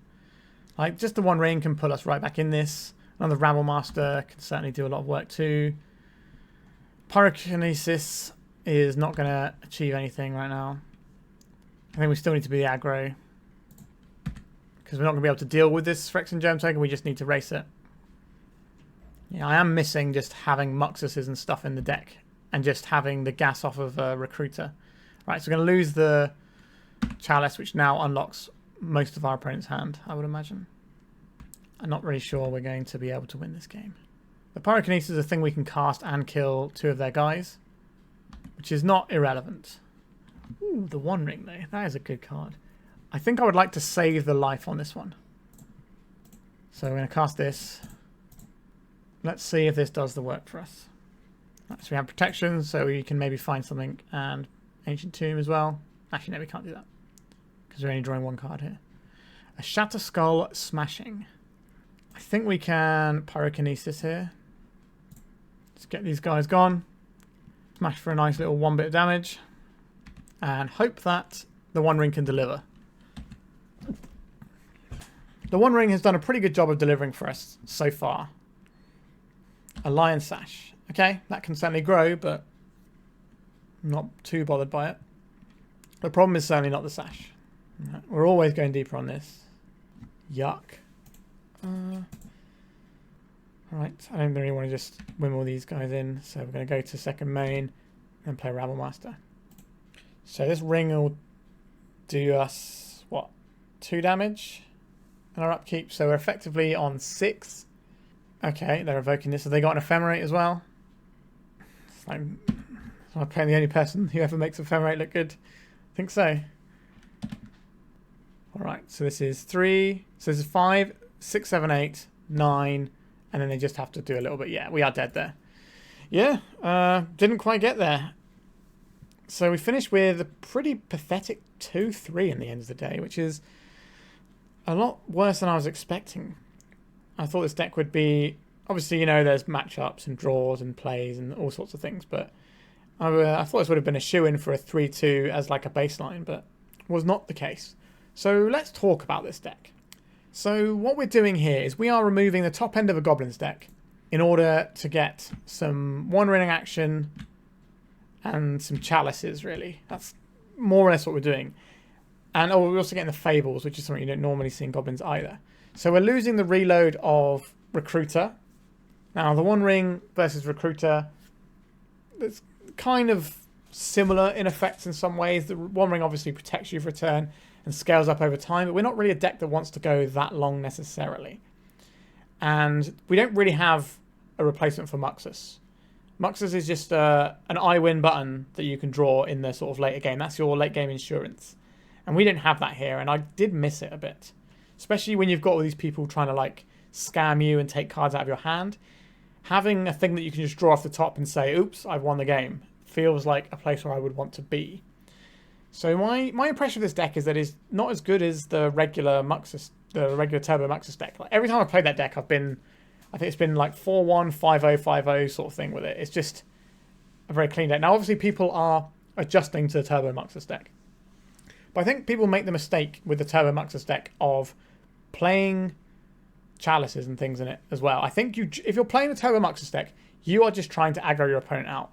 Like, just the One Ring can pull us right back in this. Another Rabblemaster can certainly do a lot of work too. Pyrokinesis is not going to achieve anything right now. I think we still need to be aggro, because we're not going to be able to deal with this Phyrexian Germ Token. We just need to race it. Yeah, I am missing just having Muxuses and stuff in the deck, and just having the gas off of a Recruiter. Right, so we're going to lose the Chalice, which now unlocks most of our opponent's hand, I would imagine. I'm not really sure we're going to be able to win this game. The Pyrokinesis is a thing we can cast and kill 2 of their guys, which is not irrelevant. Ooh, the One Ring, though. That is a good card. I think I would like to save the life on this one. So we're going to cast this. Let's see if this does the work for us. Right, so we have protection, so we can maybe find something, and Ancient Tomb as well. Actually, no, we can't do that, because we're only drawing 1 card here. A Shatterskull Smashing. I think we can Pyrokinesis here. Let's get these guys gone. Smash for a nice little 1 bit of damage. And hope that the One Ring can deliver. The One Ring has done a pretty good job of delivering for us so far. A Lion Sash. Okay, that can certainly grow, but I'm not too bothered by it. The problem is certainly not the Sash. We're always going deeper on this. Yuck. Alright, I don't really want to just win all these guys in, so we're going to go to second main and play Rabblemaster. So this ring will do us, what, 2 damage in our upkeep, so we're effectively on 6. Okay, they're evoking this. Have they got an Ephemerate as well? It's like, I'm playing the only person who ever makes Ephemerate look good. I think so. Alright, so this is 3, so this is 5, 6, 7, 8, 9, and then they just have to do a little bit. Yeah, we are dead there. Yeah, didn't quite get there. So we finished with a pretty pathetic 2-3 in the end of the day, which is a lot worse than I was expecting. I thought this deck would be... Obviously, you know, there's matchups and draws and plays and all sorts of things, but I thought this would have been a shoo-in for a 3-2 as like a baseline, but was not the case. So let's talk about this deck. So what we're doing here is we are removing the top end of a Goblins deck in order to get some One Ring action and some Chalices, really. That's more or less what we're doing. And oh, we're also getting the Fables, which is something you don't normally see in Goblins either. So we're losing the reload of Recruiter. Now, the One Ring versus Recruiter, it's kind of similar in effects in some ways. The One Ring obviously protects you for a turn and scales up over time, but we're not really a deck that wants to go that long necessarily. And we don't really have a replacement for Muxus. Muxus is just an I win button that you can draw in the sort of later game. That's your late game insurance. And we didn't have that here, and I did miss it a bit. Especially when you've got all these people trying to like scam you and take cards out of your hand. Having a thing that you can just draw off the top and say, oops, I've won the game, feels like a place where I would want to be. So my impression of this deck is that it's not as good as the regular Muxus, the regular Turbo Muxus deck. Like every time I've played that deck, I think it's been like 4-1, 5-0, 5-0 sort of thing with it. It's just a very clean deck. Now, obviously, people are adjusting to the Turbo Muxus deck. But I think people make the mistake with the Turbo Muxus deck of playing Chalices and things in it as well. I think if you're playing the Turbo Muxus deck, you are just trying to aggro your opponent out.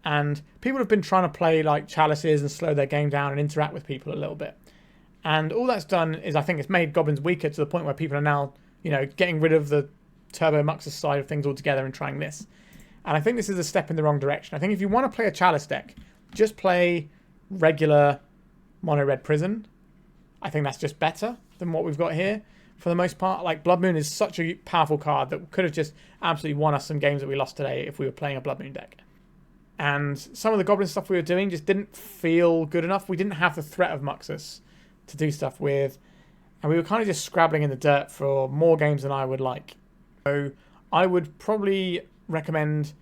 And people have been trying to play like Chalices and slow their game down and interact with people a little bit. And all that's done is I think it's made Goblins weaker to the point where people are now, you know, getting rid of the Turbo Muxus side of things altogether and trying this. And I think this is a step in the wrong direction. I think if you want to play a Chalice deck, just play regular Mono Red Prison. I think that's just better than what we've got here for the most part. Like Blood Moon is such a powerful card that could have just absolutely won us some games that we lost today if we were playing a Blood Moon deck. And some of the Goblin stuff we were doing just didn't feel good enough. We didn't have the threat of Muxus to do stuff with. And we were kind of just scrabbling in the dirt for more games than I would like. So I would probably recommend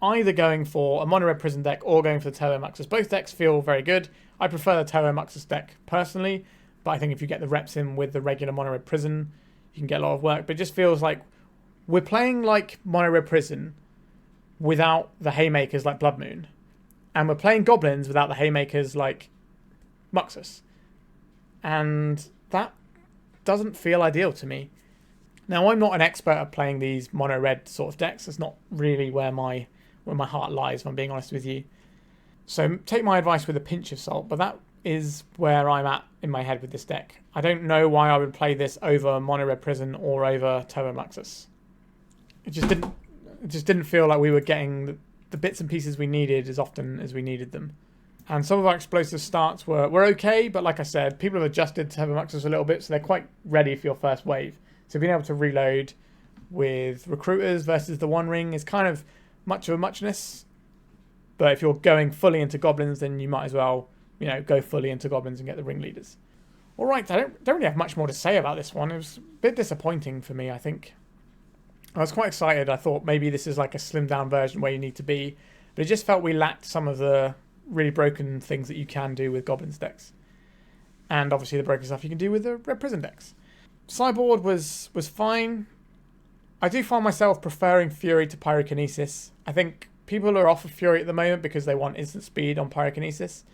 either going for a Mono Red Prison deck or going for the Turbo Muxus. Both decks feel very good. I prefer the Turbo Muxus deck personally, but I think if you get the reps in with the regular Mono Red Prison, you can get a lot of work. But it just feels like we're playing like Mono Red Prison without the haymakers like Blood Moon. And we're playing Goblins without the haymakers like Muxus. And that doesn't feel ideal to me. Now, I'm not an expert at playing these mono red sort of decks. It's not really where my heart lies, if I'm being honest with you. So take my advice with a pinch of salt, but that is where I'm at in my head with this deck. I don't know why I would play this over Mono Red Prison or over Turbo Muxus. It just didn't feel like we were getting the bits and pieces we needed as often as we needed them. And some of our explosive starts were okay, but like I said, people have adjusted Turbo Muxus a little bit, so they're quite ready for your first wave. So being able to reload with Recruiters versus the One Ring is kind of much of a muchness. But if you're going fully into Goblins, then you might as well, you know, go fully into Goblins and get the Ringleaders. All right, I don't really have much more to say about this one. It was a bit disappointing for me, I think. I was quite excited. I thought maybe this is like a slimmed down version where you need to be. But it just felt we lacked some of the really broken things that you can do with Goblins decks. And obviously the broken stuff you can do with the Red Prison decks. Sideboard was fine. I do find myself preferring Fury to Pyrokinesis. I think people are off of Fury at the moment because they want instant speed on Pyrokinesis.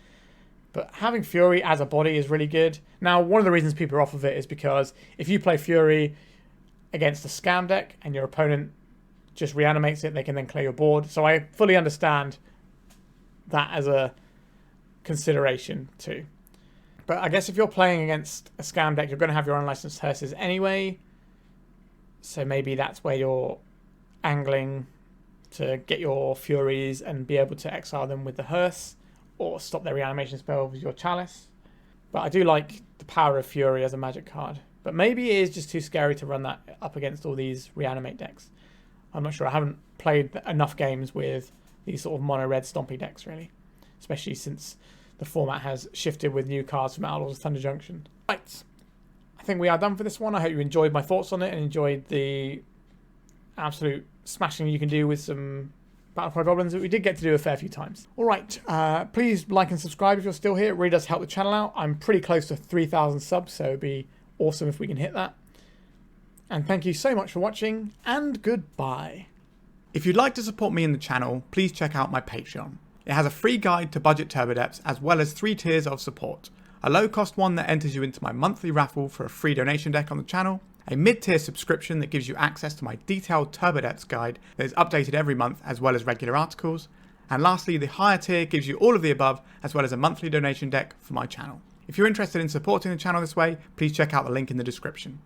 But having Fury as a body is really good. Now, one of the reasons people are off of it is because if you play Fury against a scam deck and your opponent just reanimates it, they can then clear your board. So I fully understand that as a consideration too. But I guess if you're playing against a scam deck, you're going to have your unlicensed hearses anyway. So maybe that's where you're angling to get your Furies and be able to exile them with the hearse or stop their reanimation spell with your Chalice. But I do like the power of Fury as a magic card. But maybe it is just too scary to run that up against all these reanimate decks. I'm not sure. I haven't played enough games with these sort of mono-red stompy decks, really. Especially since the format has shifted with new cards from Outlaws of Thunder Junction. Right. I think we are done for this one. I hope you enjoyed my thoughts on it and enjoyed the absolute smashing you can do with some Battle Cry Goblins that we did get to do a fair few times. Alright, please like and subscribe if you're still here. It really does help the channel out. I'm pretty close to 3,000 subs, so it'd be awesome if we can hit that. And thank you so much for watching, and goodbye. If you'd like to support me in the channel, please check out my Patreon. It has a free guide to budget turbo depths as well as 3 tiers of support. A low cost one that enters you into my monthly raffle for a free donation deck on the channel, a mid-tier subscription that gives you access to my detailed turbo depths guide that is updated every month as well as regular articles, and lastly the higher tier gives you all of the above as well as a monthly donation deck for my channel. If you're interested in supporting the channel this way, please check out the link in the description.